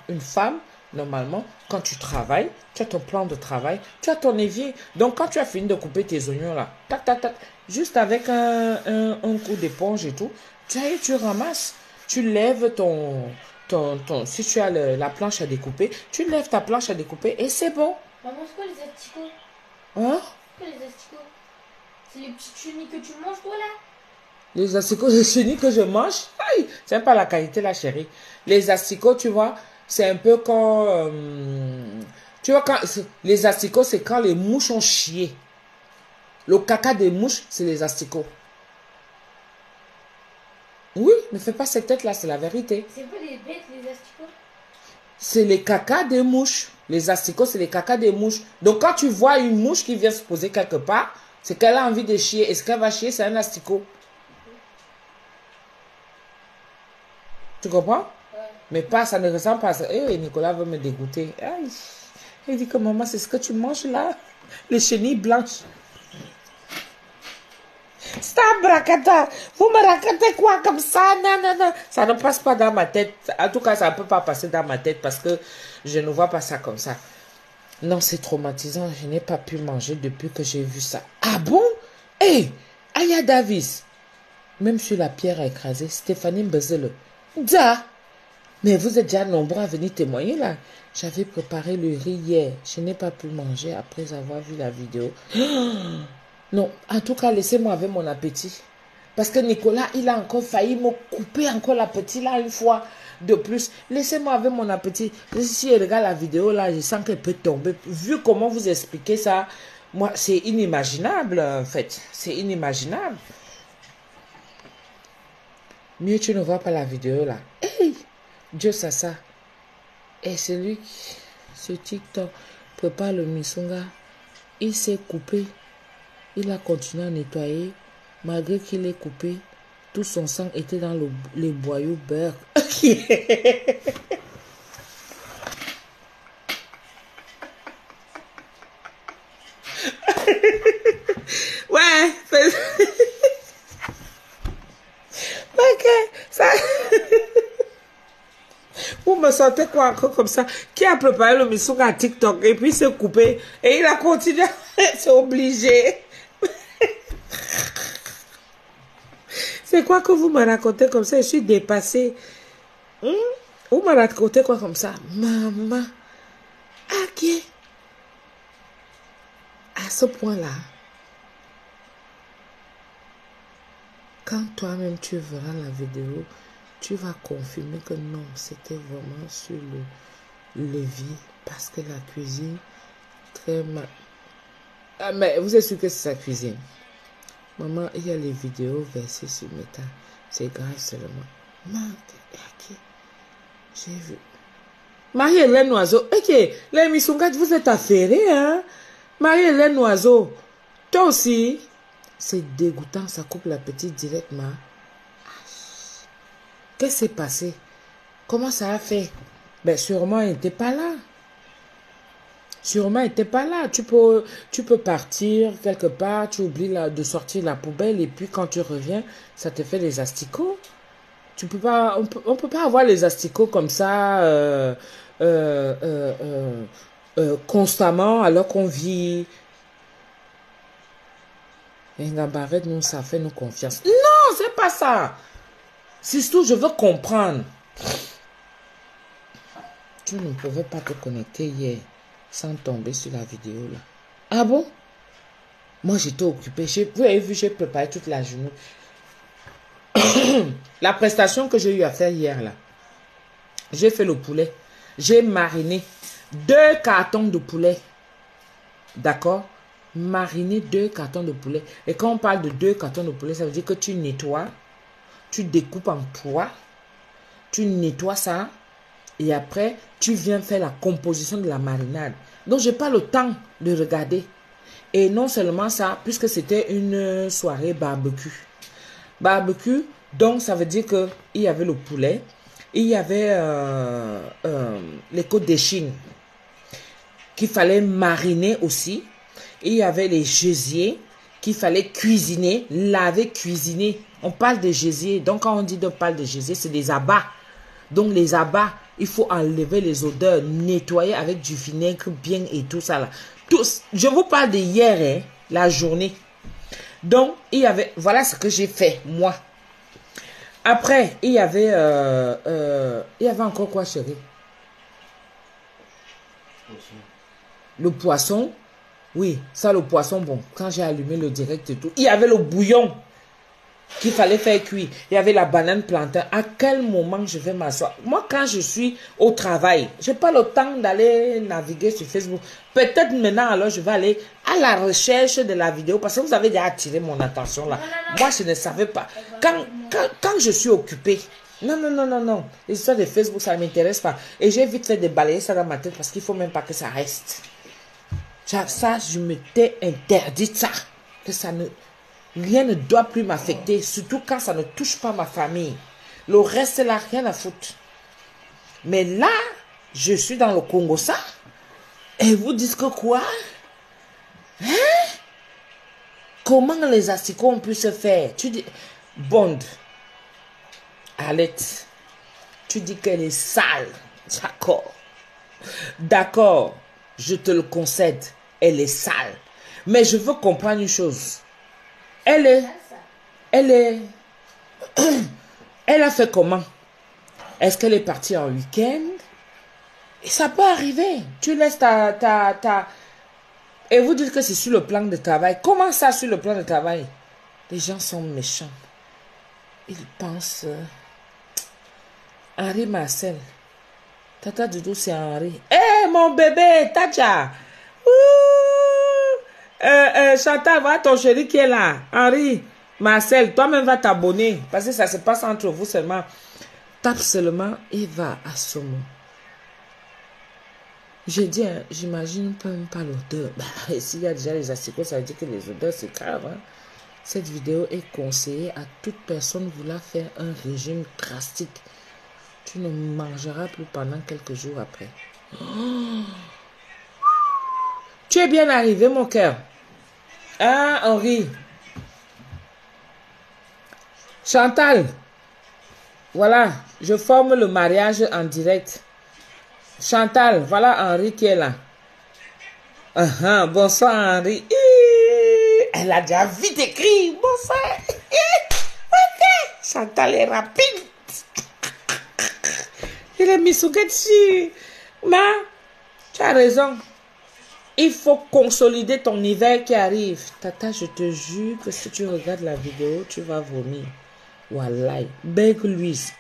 quand tu travailles, tu as ton plan de travail, tu as ton évier. Donc, quand tu as fini de couper tes oignons là, tac, tac, tac, juste avec un coup d'éponge et tout, tu ramasses, tu lèves si tu as la planche à découper, tu lèves ta planche à découper et c'est bon. Maman, c'est quoi les asticots? Hein? C'est quoi les asticots? C'est les petites chenilles que tu manges, toi, là? Les asticots de chenilles que je mange, aïe, c'est pas la qualité, la chérie. Les asticots, tu vois, c'est un peu quand... tu vois, les asticots, c'est quand les mouches ont chié. Le caca des mouches, c'est les asticots. Oui, ne fais pas cette tête-là, c'est la vérité. C'est pas les bêtes, les asticots? C'est les caca des mouches. Les asticots, c'est les caca des mouches. Donc, quand tu vois une mouche qui vient se poser quelque part, c'est qu'elle a envie de chier. Et ce qu'elle va chier, c'est un asticot. Tu comprends? Ouais. Mais pas, ça ne ressemble pas à ça. Eh, Nicolas veut me dégoûter. Aïe. Il dit que maman, c'est ce que tu manges là? Les chenilles blanches. C'est un bracata. Vous me racontez quoi comme ça? Non, non, non. Ça ne passe pas dans ma tête. En tout cas, ça ne peut pas passer dans ma tête parce que je ne vois pas ça comme ça. Non, c'est traumatisant. Je n'ai pas pu manger depuis que j'ai vu ça. Ah bon? Hé, Aya Davis. Même sur la pierre à écraser, Stéphanie Mbezele. Da! Mais vous êtes déjà nombreux à venir témoigner là. J'avais préparé le riz hier. Je n'ai pas pu manger après avoir vu la vidéo. Non, en tout cas, laissez-moi avec mon appétit. Parce que Nicolas, il a encore failli me couper encore l'appétit là une fois de plus. Laissez-moi avec mon appétit. Si je regarde la vidéo là, je sens qu'elle peut tomber. Vu comment vous expliquez ça, moi, c'est inimaginable en fait. C'est inimaginable. Mieux tu ne vois pas la vidéo là. Hey! Dieu sait ça. Et celui qui, ce TikTok, prépare le misunga, il s'est coupé. Il a continué à nettoyer. Malgré qu'il est coupé, tout son sang était dans les boyaux beurre. Ouais. Ok, ça... Vous me sortez quoi encore comme ça? Qui a préparé le misunga à TikTok et puis s'est coupé et il a continué. C'est obligé. C'est quoi que vous me racontez comme ça? Je suis dépassée. Vous me racontez quoi comme ça? Maman. Ok. À ce point-là, quand toi-même tu verras la vidéo, tu vas confirmer que non, c'était vraiment sur le levier parce que la cuisine, très mal. Ah, mais vous êtes sûr que c'est sa cuisine? Maman, il y a les vidéos versées sur Meta. C'est grave seulement. Maman, ok. J'ai vu. Marie-Hélène Oiseau. Ok, les Missungat, vous êtes affairés, hein? Marie-Hélène Oiseau. Toi aussi. C'est dégoûtant, ça coupe l'appétit directement. Qu'est-ce qui s'est passé? Comment ça a fait? Ben, sûrement, il n'était pas là. Sûrement, il n'était pas là. Tu peux partir quelque part, tu oublies de sortir la poubelle et puis quand tu reviens, ça te fait des asticots. Tu peux pas, on peut pas avoir les asticots comme ça constamment alors qu'on vit. Et Gambarette, nous, ça fait nous confiance. Non, c'est pas ça. Surtout, je veux comprendre. Tu ne pouvais pas te connecter hier sans tomber sur la vidéo là. Ah bon? Moi, j'étais occupée. Vous avez vu, j'ai préparé toute la journée. La prestation que j'ai eu à faire hier là. J'ai fait le poulet. J'ai mariné 2 cartons de poulet. D'accord? Mariner 2 cartons de poulet. Et quand on parle de 2 cartons de poulet, ça veut dire que tu nettoies, tu découpes en 3, tu nettoies ça, et après, tu viens faire la composition de la marinade. Donc, je n'ai pas le temps de regarder. Et non seulement ça, puisque c'était une soirée barbecue. Barbecue, donc ça veut dire qu'il y avait le poulet, il y avait les côtes d'échine qu'il fallait mariner aussi. Il y avait les gésiers qu'il fallait cuisiner, laver, cuisiner. On parle de gésiers. Donc, quand on dit on parle de gésiers, c'est des abats. Donc, les abats, il faut enlever les odeurs, nettoyer avec du vinaigre bien et tout ça là. Je vous parle de hier, hein, la journée. Donc, il y avait, voilà ce que j'ai fait, moi. Après, il y avait encore quoi, chérie? Le poisson. Oui, ça, le poisson, bon, quand j'ai allumé le direct et tout, il y avait le bouillon qu'il fallait faire cuire. Il y avait la banane plantain. À quel moment je vais m'asseoir? Moi, quand je suis au travail, je n'ai pas le temps d'aller naviguer sur Facebook. Peut-être maintenant, alors, je vais aller à la recherche de la vidéo parce que vous avez déjà attiré mon attention là. Moi, je ne savais pas. Quand je suis occupée, non. L'histoire de Facebook, ça ne m'intéresse pas. Et j'ai vite fait de balayer ça dans ma tête parce qu'il ne faut même pas que ça reste. Ça, je m'étais interdit ça. Que rien ne doit plus m'affecter. Surtout quand ça ne touche pas ma famille. Le reste là, rien à foutre. Mais là, je suis dans le Congo ça. Et vous dites que quoi? Hein? Comment les asticots ont pu se faire? Tu dis, Bond, Alette, tu dis qu'elle est sale. D'accord. D'accord, je te le concède. Elle est sale. Mais je veux comprendre une chose. Elle a fait comment? Est-ce qu'elle est partie en week-end? Et ça peut arriver. Tu laisses Et vous dites que c'est sur le plan de travail. Comment ça sur le plan de travail? Les gens sont méchants. Ils pensent... Henri Marcel. Tata Doudou, c'est Henri. Hé, mon bébé, Tadja. Chantal, voilà ton chéri qui est là. Henri, Marcel, toi-même va t'abonner. Parce que ça se passe entre vous seulement. Tape seulement et va à Somo. J'ai dit, hein, j'imagine même pas l'odeur. S'il y a déjà les asticots, ça veut dire que les odeurs, c'est grave. Hein? Cette vidéo est conseillée à toute personne voulant faire un régime drastique. Tu ne mangeras plus pendant quelques jours après. Oh. Tu es bien arrivé, mon cœur. Ah, Henri. Chantal. Voilà, je forme le mariage en direct. Chantal, voilà Henri qui est là. Bonsoir, Henri. Elle a déjà vite écrit. Bonsoir. Chantal est rapide. Il est mis sous dessus. Mais, tu as raison. Il faut consolider ton hiver qui arrive. Tata, je te jure que si tu regardes la vidéo, tu vas vomir. Wallahi. Beg Louise.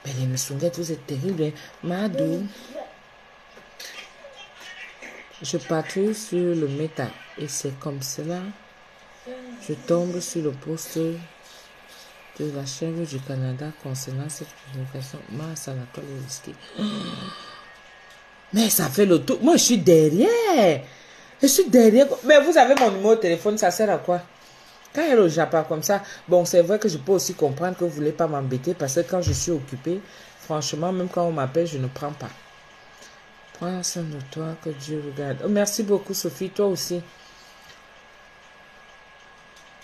Mais les missunguettes, vous êtes terribles. Madou. Je patrouille sur le méta. Et c'est comme cela. Je tombe sur le poste de la Chambre du Canada concernant cette communication. Mais ça fait le tour. Moi, je suis derrière. Mais vous avez mon numéro de téléphone, ça sert à quoi? Quand il y a le Japon comme ça, bon, c'est vrai que je peux aussi comprendre que vous ne voulez pas m'embêter parce que quand je suis occupée, Franchement, même quand on m'appelle, je ne prends pas. Prends soin de toi, que Dieu regarde. Oh, merci beaucoup, Sophie. Toi aussi.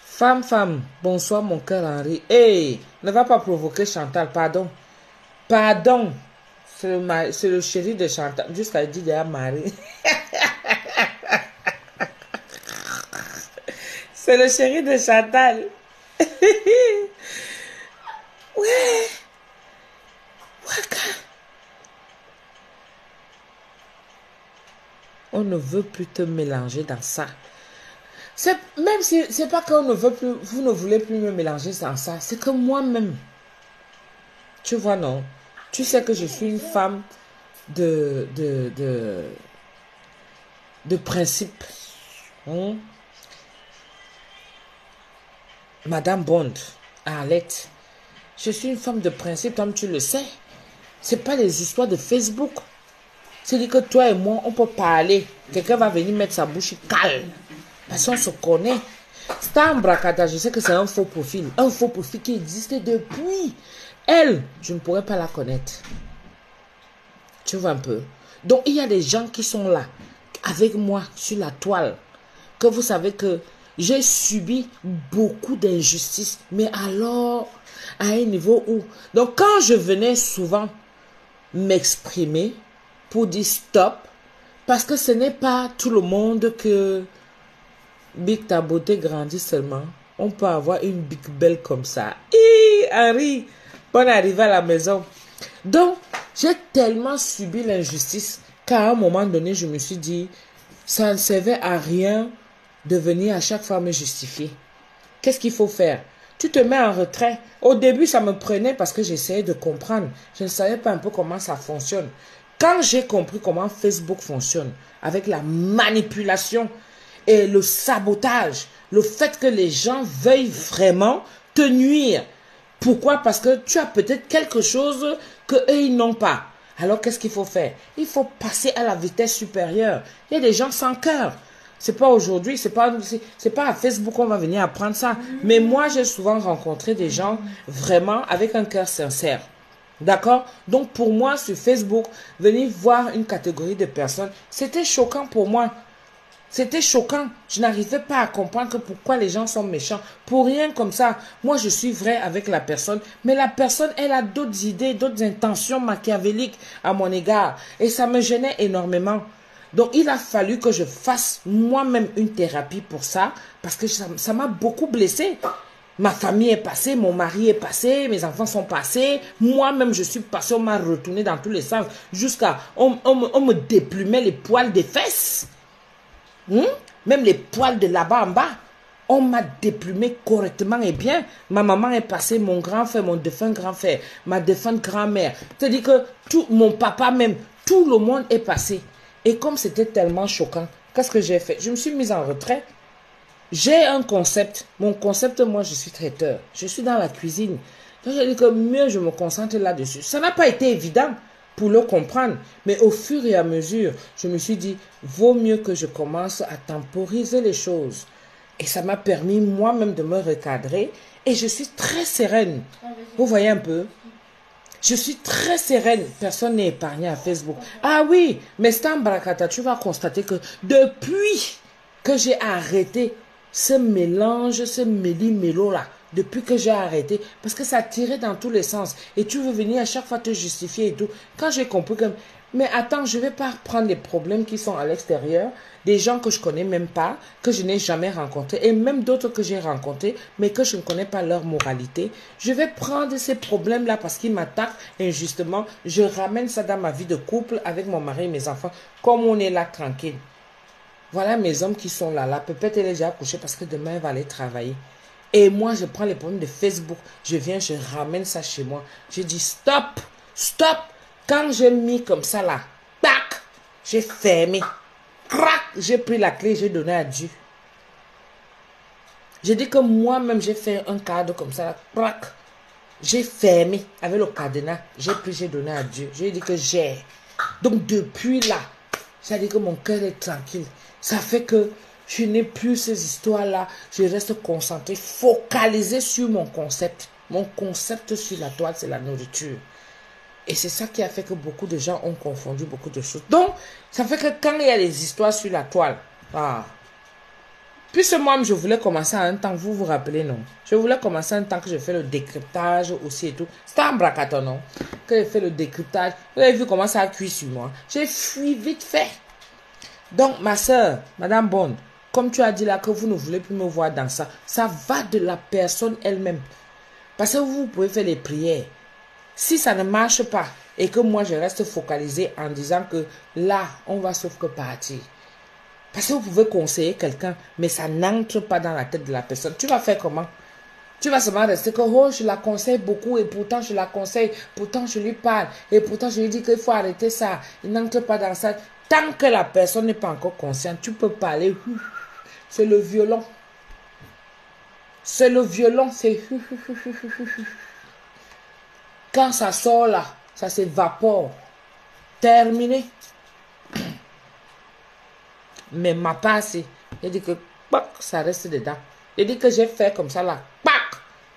Femme, bonsoir, mon cœur Henri. Hey, ne va pas provoquer Chantal, pardon. Pardon. C'est le chéri de Chantal. Jusqu'à dire déjà Marie. C'est le chéri de Chantal. Ouais. Waka. On ne veut plus te mélanger dans ça. Même si c'est pas qu'on ne veut plus, vous ne voulez plus me mélanger dans ça, c'est que moi-même, tu vois, non? Tu sais que je suis une femme de principe. Hein? Madame Bond, Arlette, je suis une femme de principe, comme tu le sais. C'est pas les histoires de Facebook. C'est-à-dire que toi et moi, on peut parler. Quelqu'un va venir mettre sa bouche calme. Parce qu'on se connaît. Star Bracata, je sais que c'est un faux profil. Un faux profil qui existait depuis. Elle, je ne pourrais pas la connaître. Tu vois un peu. Donc, il y a des gens qui sont là, avec moi, sur la toile. Que vous savez que j'ai subi beaucoup d'injustices. Mais alors, à un niveau où... Donc, quand je venais souvent m'exprimer pour dire stop, parce que ce n'est pas tout le monde que... Big, ta beauté grandit seulement. On peut avoir une big belle comme ça. Hi, Henri, bonne arrivée à la maison. Donc, j'ai tellement subi l'injustice qu'à un moment donné, je me suis dit, ça ne servait à rien de venir à chaque fois me justifier. Qu'est-ce qu'il faut faire? Tu te mets en retrait. Au début, ça me prenait parce que j'essayais de comprendre. Je ne savais pas un peu comment ça fonctionne. Quand j'ai compris comment Facebook fonctionne, avec la manipulation et le sabotage, le fait que les gens veuillent vraiment te nuire. Pourquoi? Parce que tu as peut-être quelque chose qu'eux, ils n'ont pas. Alors, qu'est-ce qu'il faut faire? Il faut passer à la vitesse supérieure. Il y a des gens sans cœur. C'est pas aujourd'hui, c'est pas à Facebook qu'on va venir apprendre ça. Mais moi, j'ai souvent rencontré des gens vraiment avec un cœur sincère. D'accord? Donc, pour moi, sur Facebook, venir voir une catégorie de personnes, c'était choquant pour moi. C'était choquant. Je n'arrivais pas à comprendre pourquoi les gens sont méchants. Pour rien comme ça. Moi, je suis vrai avec la personne. Mais la personne, elle a d'autres idées, d'autres intentions machiavéliques à mon égard. Et ça me gênait énormément. Donc, il a fallu que je fasse moi-même une thérapie pour ça. Parce que ça m'a beaucoup blessée. Ma famille est passée, mon mari est passé, mes enfants sont passés. Moi-même, je suis passée. On m'a retourné dans tous les sens. Jusqu'à... On me déplumait les poils des fesses. Même les poils de là-bas en bas, on m'a déplumé correctement et bien. Ma maman est passée, mon grand-frère, mon défunt grand-frère, ma défunte grand-mère. C'est-à-dire que mon papa même, tout le monde est passé. Et comme c'était tellement choquant, qu'est-ce que j'ai fait? Je me suis mise en retrait. J'ai un concept. Mon concept, moi, je suis traiteur. Je suis dans la cuisine. Donc, j'ai dit que mieux je me concentre là-dessus. Ça n'a pas été évident pour le comprendre. Mais au fur et à mesure, je me suis dit, vaut mieux que je commence à temporiser les choses. Et ça m'a permis moi-même de me recadrer. Et je suis très sereine. Vous voyez un peu? Je suis très sereine. Personne n'est épargné à Facebook. Ah oui, mais Stan Barakata, tu vas constater que depuis que j'ai arrêté ce mélange, ce méli-mélo-là, depuis que j'ai arrêté, parce que ça tirait dans tous les sens, et tu veux venir à chaque fois te justifier et tout. Quand j'ai compris que, mais attends, je ne vais pas prendre les problèmes qui sont à l'extérieur, des gens que je ne connais même pas, que je n'ai jamais rencontrés, et même d'autres que j'ai rencontrés, mais que je ne connais pas leur moralité. Je vais prendre ces problèmes-là parce qu'ils m'attaquent injustement. Je ramène ça dans ma vie de couple avec mon mari et mes enfants, comme on est là tranquille. Voilà mes hommes qui sont là. La pépette, elle est déjà couchée parce que demain, elle va aller travailler. Et moi, je prends les problèmes de Facebook. Je viens, je ramène ça chez moi. Je dis stop, stop. Quand j'ai mis comme ça là, tac, j'ai fermé. Crac, j'ai pris la clé, j'ai donné à Dieu. J'ai dit que moi-même, j'ai fait un cadre comme ça là, crac. J'ai fermé avec le cadenas. J'ai pris, j'ai donné à Dieu. J'ai dit que j'ai. Donc depuis là, ça dit que mon cœur est tranquille. Ça fait que je n'ai plus ces histoires-là. Je reste concentré, focalisé sur mon concept. Mon concept sur la toile, c'est la nourriture. Et c'est ça qui a fait que beaucoup de gens ont confondu beaucoup de choses. Donc, ça fait que quand il y a des histoires sur la toile, puisque moi, je voulais commencer à un temps, vous vous rappelez, non? Je voulais commencer un temps que je fais le décryptage aussi et tout. C'était un bracaton, non? Que j'ai fait le décryptage. Vous avez vu comment ça a cuit sur moi. J'ai fui vite fait. Donc, ma soeur, Madame Bond, comme tu as dit là que vous ne voulez plus me voir dans ça, ça va de la personne elle-même. Parce que vous pouvez faire des prières. Si ça ne marche pas et que moi je reste focalisé en disant que là, on va sauf que partir. Parce que vous pouvez conseiller quelqu'un, mais ça n'entre pas dans la tête de la personne. Tu vas faire comment? Tu vas seulement rester que, oh, je la conseille beaucoup et pourtant je la conseille, pourtant je lui parle et pourtant je lui dis qu'il faut arrêter ça. Il n'entre pas dans ça. Tant que la personne n'est pas encore consciente, tu peux parler. C'est le violon. C'est le violon, c'est... Quand ça sort là, ça s'évapore. Terminé. Mais ma passe, il dit que ça reste dedans. Il dit que j'ai fait comme ça là.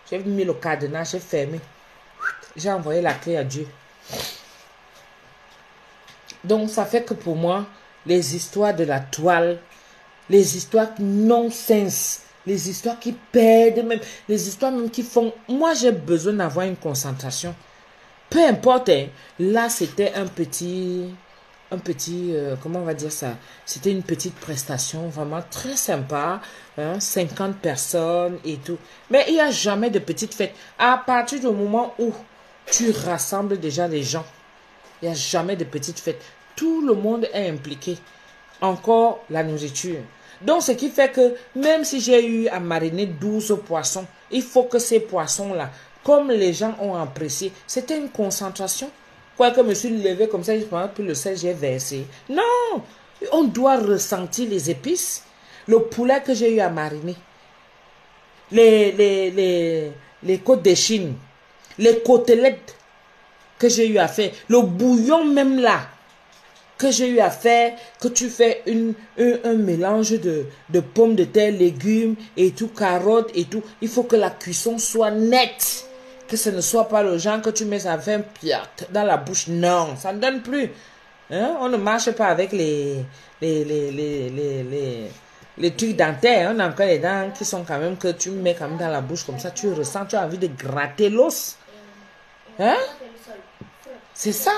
J'ai mis le cadenas, j'ai fermé. J'ai envoyé la clé à Dieu. Donc ça fait que pour moi, les histoires de la toile, les histoires non-sens, les histoires qui perdent même, les histoires même qui font... Moi j'ai besoin d'avoir une concentration. Peu importe, hein. Là c'était un petit, comment on va dire ça? C'était une petite prestation vraiment très sympa, hein, 50 personnes et tout. Mais il n'y a jamais de petite fête. À partir du moment où tu rassembles déjà les gens, il n'y a jamais de petite fête. Tout le monde est impliqué. Encore la nourriture. Donc ce qui fait que même si j'ai eu à mariner 12 poissons, il faut que ces poissons-là, comme les gens ont apprécié, c'était une concentration. Quoique je me suis levé comme ça, je prends plus le sel, j'ai versé. Non, on doit ressentir les épices. Le poulet que j'ai eu à mariner, les côtes de Chine, les côtelettes que j'ai eu à faire, le bouillon même là, que j'ai eu à faire, que tu fais un mélange de pommes de terre, légumes et tout, carottes et tout. Il faut que la cuisson soit nette. Que ce ne soit pas le genre que tu mets ça fait dans la bouche. Non, ça ne donne plus. Hein? On ne marche pas avec les trucs dentaires. On a encore les dents qui sont quand même que tu mets quand même dans la bouche comme ça. Tu ressens, tu as envie de gratter l'os. Hein? C'est ça.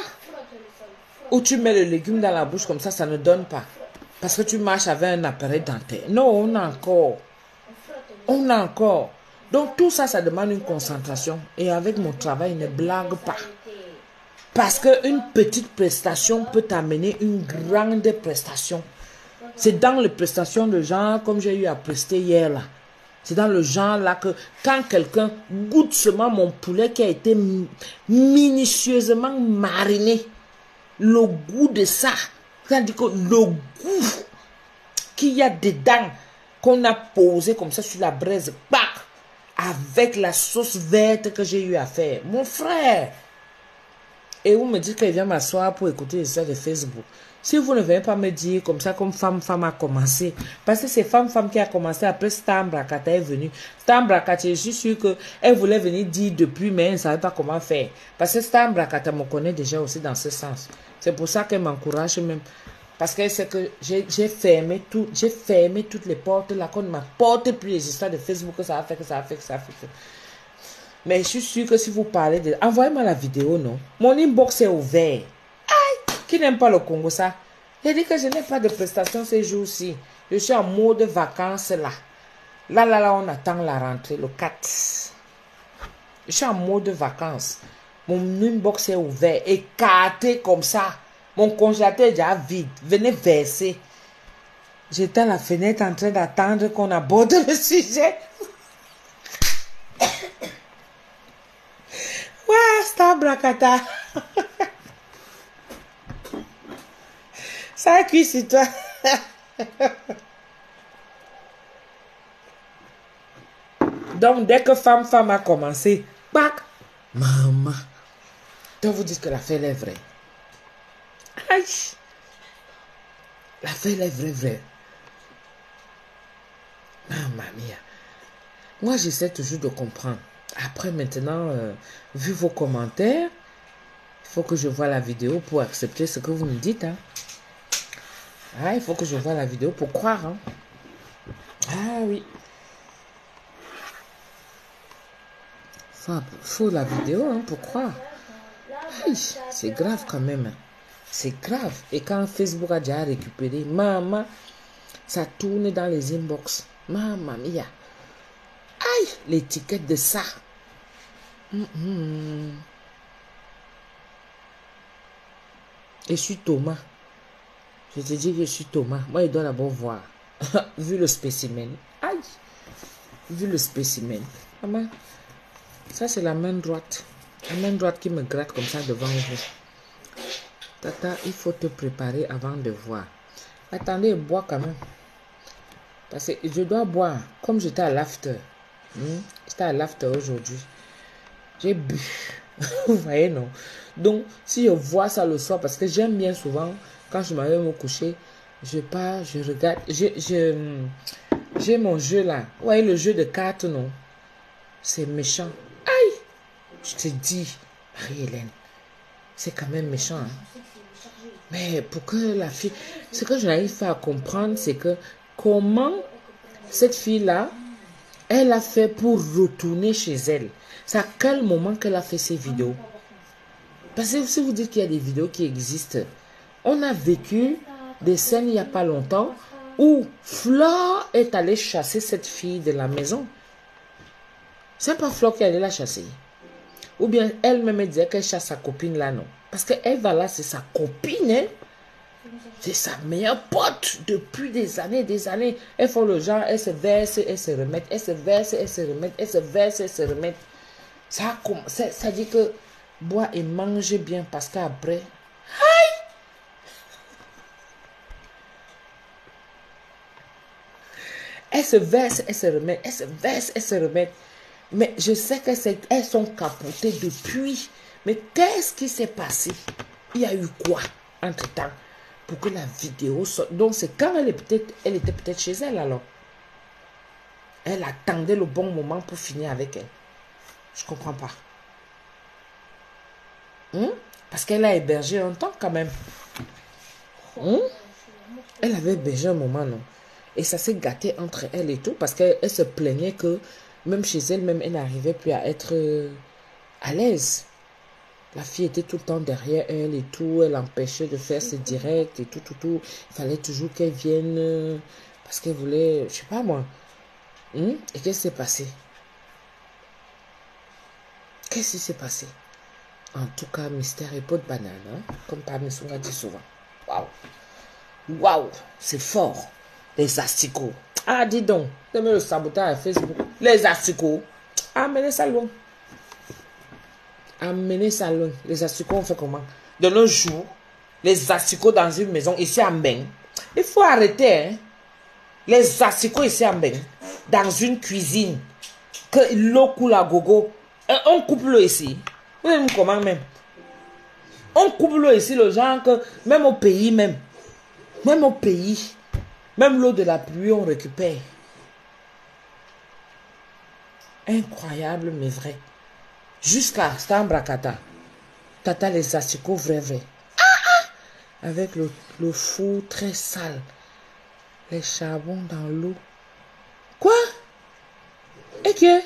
Ou tu mets le légume dans la bouche comme ça ne donne pas. Parce que tu marches avec un appareil dentaire. Non, on a encore. On a encore. Donc tout ça, ça demande une concentration. Et avec mon travail, ne blague pas. Parce qu'une petite prestation peut t'amener une grande prestation. C'est dans les prestations de genre, comme j'ai eu à prester hier là. C'est dans le genre là que quand quelqu'un goûte seulement mon poulet qui a été minutieusement mariné, le goût de ça, c'est-à-dire que le goût qu'il y a dedans, qu'on a posé comme ça sur la braise, avec la sauce verte que j'ai eu à faire. Mon frère. Et vous me dites qu'elle vient m'asseoir pour écouter les histoires de Facebook. Si vous ne venez pas me dire comme ça, comme femme a commencé. Parce que c'est femme qui a commencé après Stam Brakata est venue. Stam Brakata, je suis sûre qu'elle voulait venir dire depuis, mais elle ne savait pas comment faire. Parce que Stam Brakata me connaît déjà aussi dans ce sens. C'est pour ça qu'elle m'encourage même. Parce qu'elle sait que j'ai fermé toutes les portes là, qu'on ne m'apporte plus les histoires de Facebook, que ça a fait. Mais je suis sûre que si vous parlez de... Envoyez-moi la vidéo, non? Mon inbox est ouvert. Aïe! Qui n'aime pas le Congo, ça? J'ai dit que je n'ai pas de prestation ces jours-ci. Je suis en mode vacances, là. Là, on attend la rentrée, le 4. Je suis en mode vacances. Mon inbox est ouvert, écarté comme ça. Mon congélateur est déjà vide. Venez verser. J'étais à la fenêtre en train d'attendre qu'on aborde le sujet. Ouais, Stam Brakata. Ça a cuit sur toi. Donc, dès que femme a commencé, maman. Donc, vous dites que l'affaire est vraie. Aïe. L'affaire est vraie. Mamma mia. Moi, j'essaie toujours de comprendre. Après, maintenant, vu vos commentaires, faut que je voie la vidéo pour accepter ce que vous me dites. Hein. Ah, il faut que je voie la vidéo pour croire. Hein. Ah oui. Faut la vidéo hein, pour croire. C'est grave quand même. C'est grave. Et quand Facebook a déjà récupéré, maman, ça tourne dans les inbox. Maman mia. Aïe, l'étiquette de ça. Et je suis Thomas. Je te dis que je suis Thomas. Moi, il doit d'abord voir. Vu le spécimen. Aïe. Vu le spécimen. Maman, ça c'est la main droite. La main droite qui me gratte comme ça devant vous. Tata, il faut te préparer avant de voir. Attendez, bois quand même. Parce que je dois boire. Comme j'étais à l'after. J'étais à l'after aujourd'hui. J'ai bu. Vous voyez, non? Donc, si je vois ça le soir, parce que j'aime bien souvent, quand je m'en vais me coucher, je pars, je regarde. J'ai mon jeu là. Vous voyez le jeu de cartes, non? C'est méchant. Aïe! Je te dis, Marie-Hélène, c'est quand même méchant. Hein? Mais pour que la fille... Ce que je n'arrive pas à comprendre, c'est que comment cette fille-là, elle a fait pour retourner chez elle. C'est à quel moment qu'elle a fait ces vidéos? Parce que si vous dites qu'il y a des vidéos qui existent, on a vécu des scènes il n'y a pas longtemps où Flore est allée chasser cette fille de la maison. C'est pas Flore qui allait la chasser. Ou bien elle-même disait qu'elle chasse sa copine là, non. Parce que Eva là, c'est sa copine, hein. C'est sa meilleure pote depuis des années, des années. Elles font le genre, elles se versent, elles se remettent, elles se versent, elles se remettent, elles se versent, elles se remettent. Ça dit que bois et mange bien parce qu'après, aïe! Elles se versent, elles se remettent, elles se versent, elles se remettent. Mais je sais qu'elles sont capotées depuis. Mais qu'est-ce qui s'est passé? Il y a eu quoi entre-temps pour que la vidéo sorte? Donc c'est quand elle était peut-être chez elle alors. Elle attendait le bon moment pour finir avec elle. Je ne comprends pas. Parce qu'elle a hébergé un temps quand même. Elle avait hébergé un moment, non? Et ça s'est gâté entre elle et tout parce qu'elle se plaignait que même chez elle, même elle n'arrivait plus à être à l'aise. La fille était tout le temps derrière elle et tout. Elle empêchait de faire ses directs et tout. Il fallait toujours qu'elle vienne parce qu'elle voulait, je sais pas moi. Et qu'est-ce qui s'est passé? Qu'est-ce qui s'est passé? En tout cas, mystère et pot de banane, hein? Comme Pamessunga dit souvent. Waouh! Waouh! C'est fort. Les asticots. Ah, dis donc. C'est le sabotage à Facebook. Les asticots. Amenez ça loin. Amenez ça loin. Les asticots, on fait comment? De nos jours, les asticots dans une maison ici à Mbeng. Il faut arrêter, hein? Les asticots ici à Mbeng. Dans une cuisine. Que l'eau coule à gogo. Et on coupe l'eau ici. Vous savez comment même? On coupe l'eau ici, le genre que même au pays même. Même au pays. Même l'eau de la pluie, on récupère. Incroyable, mais vrai. Jusqu'à Stambrakata. Tata les asticots, vrai. Avec le four très sale. Les charbons dans l'eau. Quoi? Et que?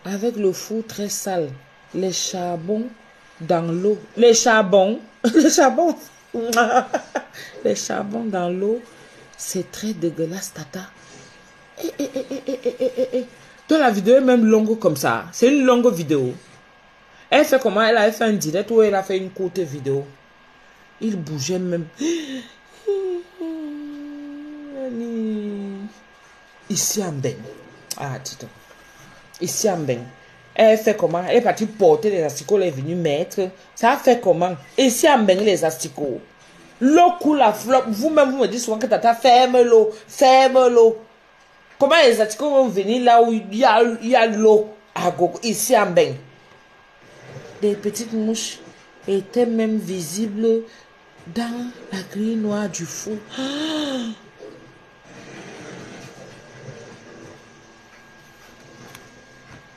Avec le four très sale. Les charbons dans l'eau. Les charbons. Les charbons. Les charbons dans l'eau. C'est très dégueulasse, tata. Dans la vidéo est même longue comme ça. C'est une longue vidéo. Elle fait comment? Elle a fait un direct ou elle a fait une courte vidéo. Il bougeait même. Ici en Mbeng. Ah, dis donc. Ici en Mbeng. Elle fait comment? Elle est partie porter les asticots, elle est venue mettre. Ça a fait comment? Ici en Mbeng, les asticots. L'eau coule à flot. Vous-même, vous me dites souvent que tata ferme l'eau. Ferme l'eau. Comment les asticots vont venir là où il y a l'eau à gogo? Ici en Mbeng. Des petites mouches étaient même visibles dans la grille noire du four.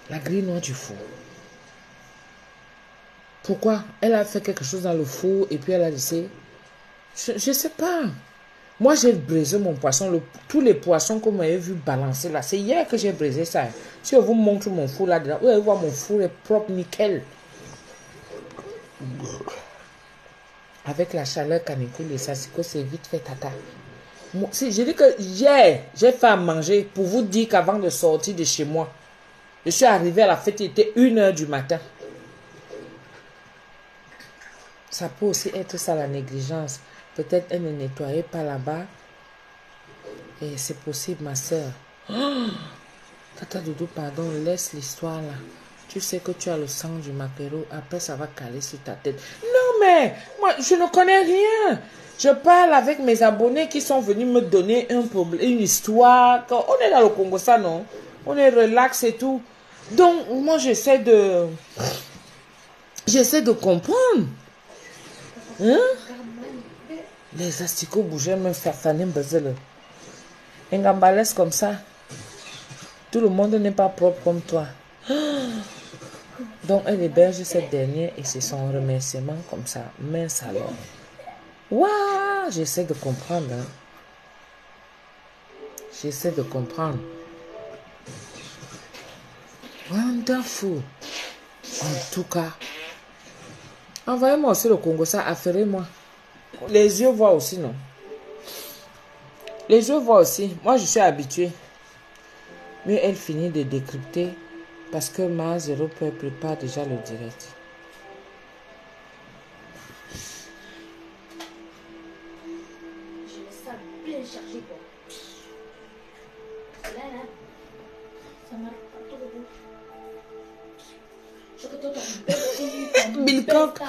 La grille noire du four. Pourquoi? Elle a fait quelque chose dans le four et puis elle a laissé. Je ne sais pas. Moi, j'ai brisé mon poisson. Tous les poissons que vous m'avez vu balancer là, c'est hier que j'ai brisé ça. Si je vous montre mon four là-dedans, vous allez voir mon four est propre, nickel. Avec la chaleur canicule, les sassicots, c'est vite fait tata. Si, je dis que hier, j'ai fait à manger pour vous dire qu'avant de sortir de chez moi, je suis arrivé à la fête, il était 1h du matin. Ça peut aussi être ça la négligence. Peut-être elle ne nettoyait pas là-bas. Et c'est possible, ma soeur. Oh! Tata Doudou, pardon, laisse l'histoire là. Tu sais que tu as le sang du maquereau. Après, ça va caler sur ta tête. Non, mais moi, je ne connais rien. Je parle avec mes abonnés qui sont venus me donner un problème, une histoire. On est dans le Congo, ça, non? On est relax et tout. Donc, moi, j'essaie de comprendre. Hein? Les asticots bougeaient, même faire faner baiser. Un gambalaise comme ça. Tout le monde n'est pas propre comme toi. Donc, elle héberge cette dernière et c'est son remerciement comme ça. Mince alors. Waouh! J'essaie de comprendre. Hein. J'essaie de comprendre. Wonderful. En tout cas. Envoyez-moi aussi le Congo, ça, affairez-moi. Les yeux voient aussi, non? Les yeux voient aussi. Moi, je suis habituée. Mais elle finit de décrypter parce que ma 0 prépare déjà le direct. Je laisse ça bien chargé, quoi. Là, ça marche pas trop bon. Je que toi, ton Bilcock.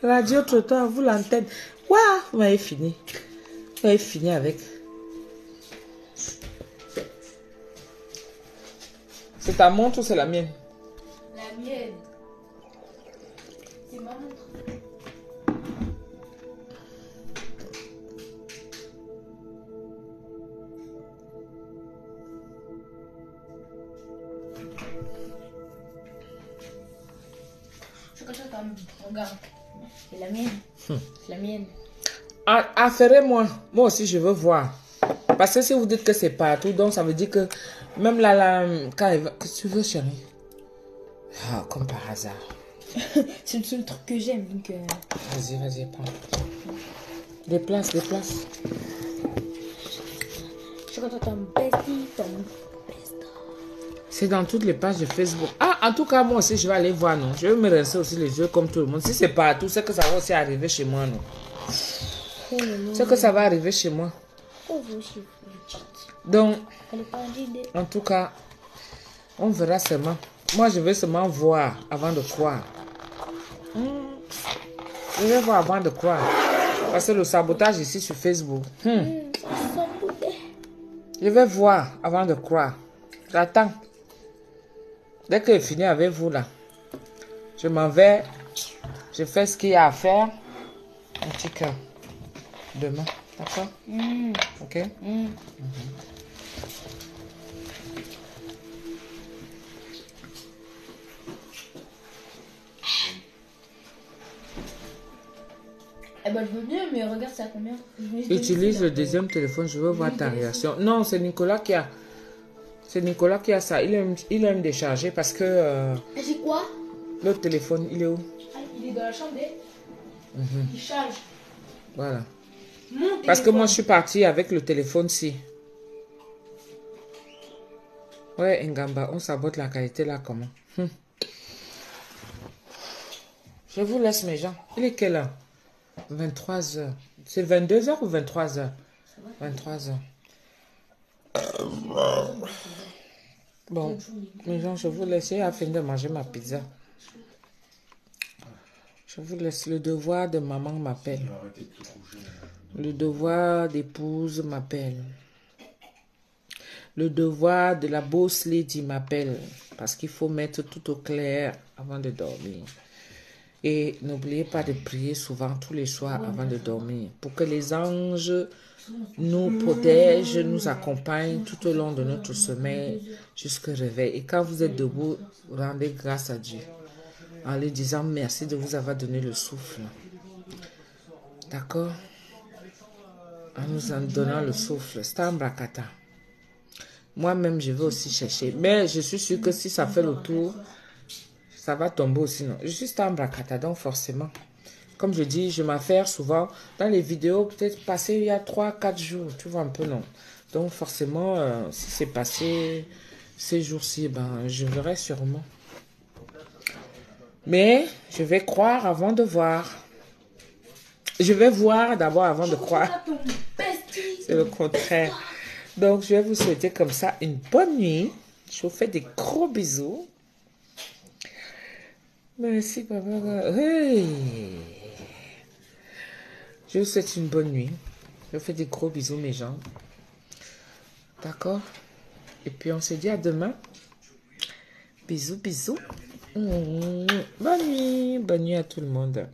Radio trottoir, vous l'antenne. Waouh, vous m'avez fini. Vous avez fini avec. C'est ta montre ou c'est la mienne? La mienne. C'est ma montre. Je que toi, regarde. C'est la mienne. C'est la mienne. Affairez-moi. Moi aussi, je veux voir. Parce que si vous dites que c'est partout, donc ça veut dire que même là, quand elle va... Qu'est-ce que tu veux, chérie? Ah, comme par hasard. C'est le seul truc que j'aime, donc... Vas-y, prends. Déplace. Je que toi, ton bestie, C'est dans toutes les pages de Facebook. Ah, en tout cas, moi aussi, je vais aller voir, non? Je vais me rincer aussi les yeux comme tout le monde. Si c'est partout, c'est que ça va aussi arriver chez moi, non? C'est que ça va arriver chez moi. Donc, en tout cas, on verra seulement. Moi, je vais seulement voir avant de croire. Je vais voir avant de croire. Parce que le sabotage ici sur Facebook. Je vais voir avant de croire. J'attends. Dès que je finis avec vous là, je m'en vais. Je fais ce qu'il y a à faire. Un petit cœur. Demain. D'accord? Ok? Eh ben, je veux bien, mais regarde, ça combien? Utilise le deuxième téléphone, je veux voir ta réaction. Non, c'est Nicolas qui a. C'est Nicolas qui a ça. Il aime décharger parce que. C'est quoi? L'autre téléphone, il est où? Il est dans la chambre. Il charge. Voilà. Parce que moi, je suis partie avec le téléphone-ci. Ouais, Ngamba, on sabote la qualité là, comment? Je vous laisse, mes gens. Il est quelle heure? 23h. C'est 22h ou 23h? 23h. Bon, mes gens, je vous laisse. J'ai fini de manger ma pizza. Je vous laisse. Le devoir de maman m'appelle. Le devoir d'épouse m'appelle. Le devoir de la boss lady m'appelle. Parce qu'il faut mettre tout au clair avant de dormir. Et n'oubliez pas de prier souvent tous les soirs avant de dormir. Pour que les anges nous protègent, nous accompagnent tout au long de notre sommeil jusqu'au réveil. Et quand vous êtes debout, rendez grâce à Dieu. en lui disant merci de vous avoir donné le souffle. D'accord? En nous en donnant le souffle. C'est un bracata. Moi-même, je vais aussi chercher. Mais je suis sûre que si ça fait le tour, ça va tomber aussi. Non? Je suis un bracata, donc forcément. Comme je dis, je m'affaire souvent dans les vidéos, peut-être passé il y a 3-4 jours. Tu vois un peu, non? Donc forcément, si c'est passé ces jours-ci, ben, je verrai sûrement. Mais je vais croire avant de voir. Je vais voir d'abord avant de croire. C'est le contraire. Donc, je vais vous souhaiter comme ça une bonne nuit. Je vous fais des gros bisous. Merci, papa. Hey. Je vous souhaite une bonne nuit. Je vous fais des gros bisous, mes gens. D'accord? Et puis, on se dit à demain. Bisous, bisous. Bonne nuit. Bonne nuit à tout le monde.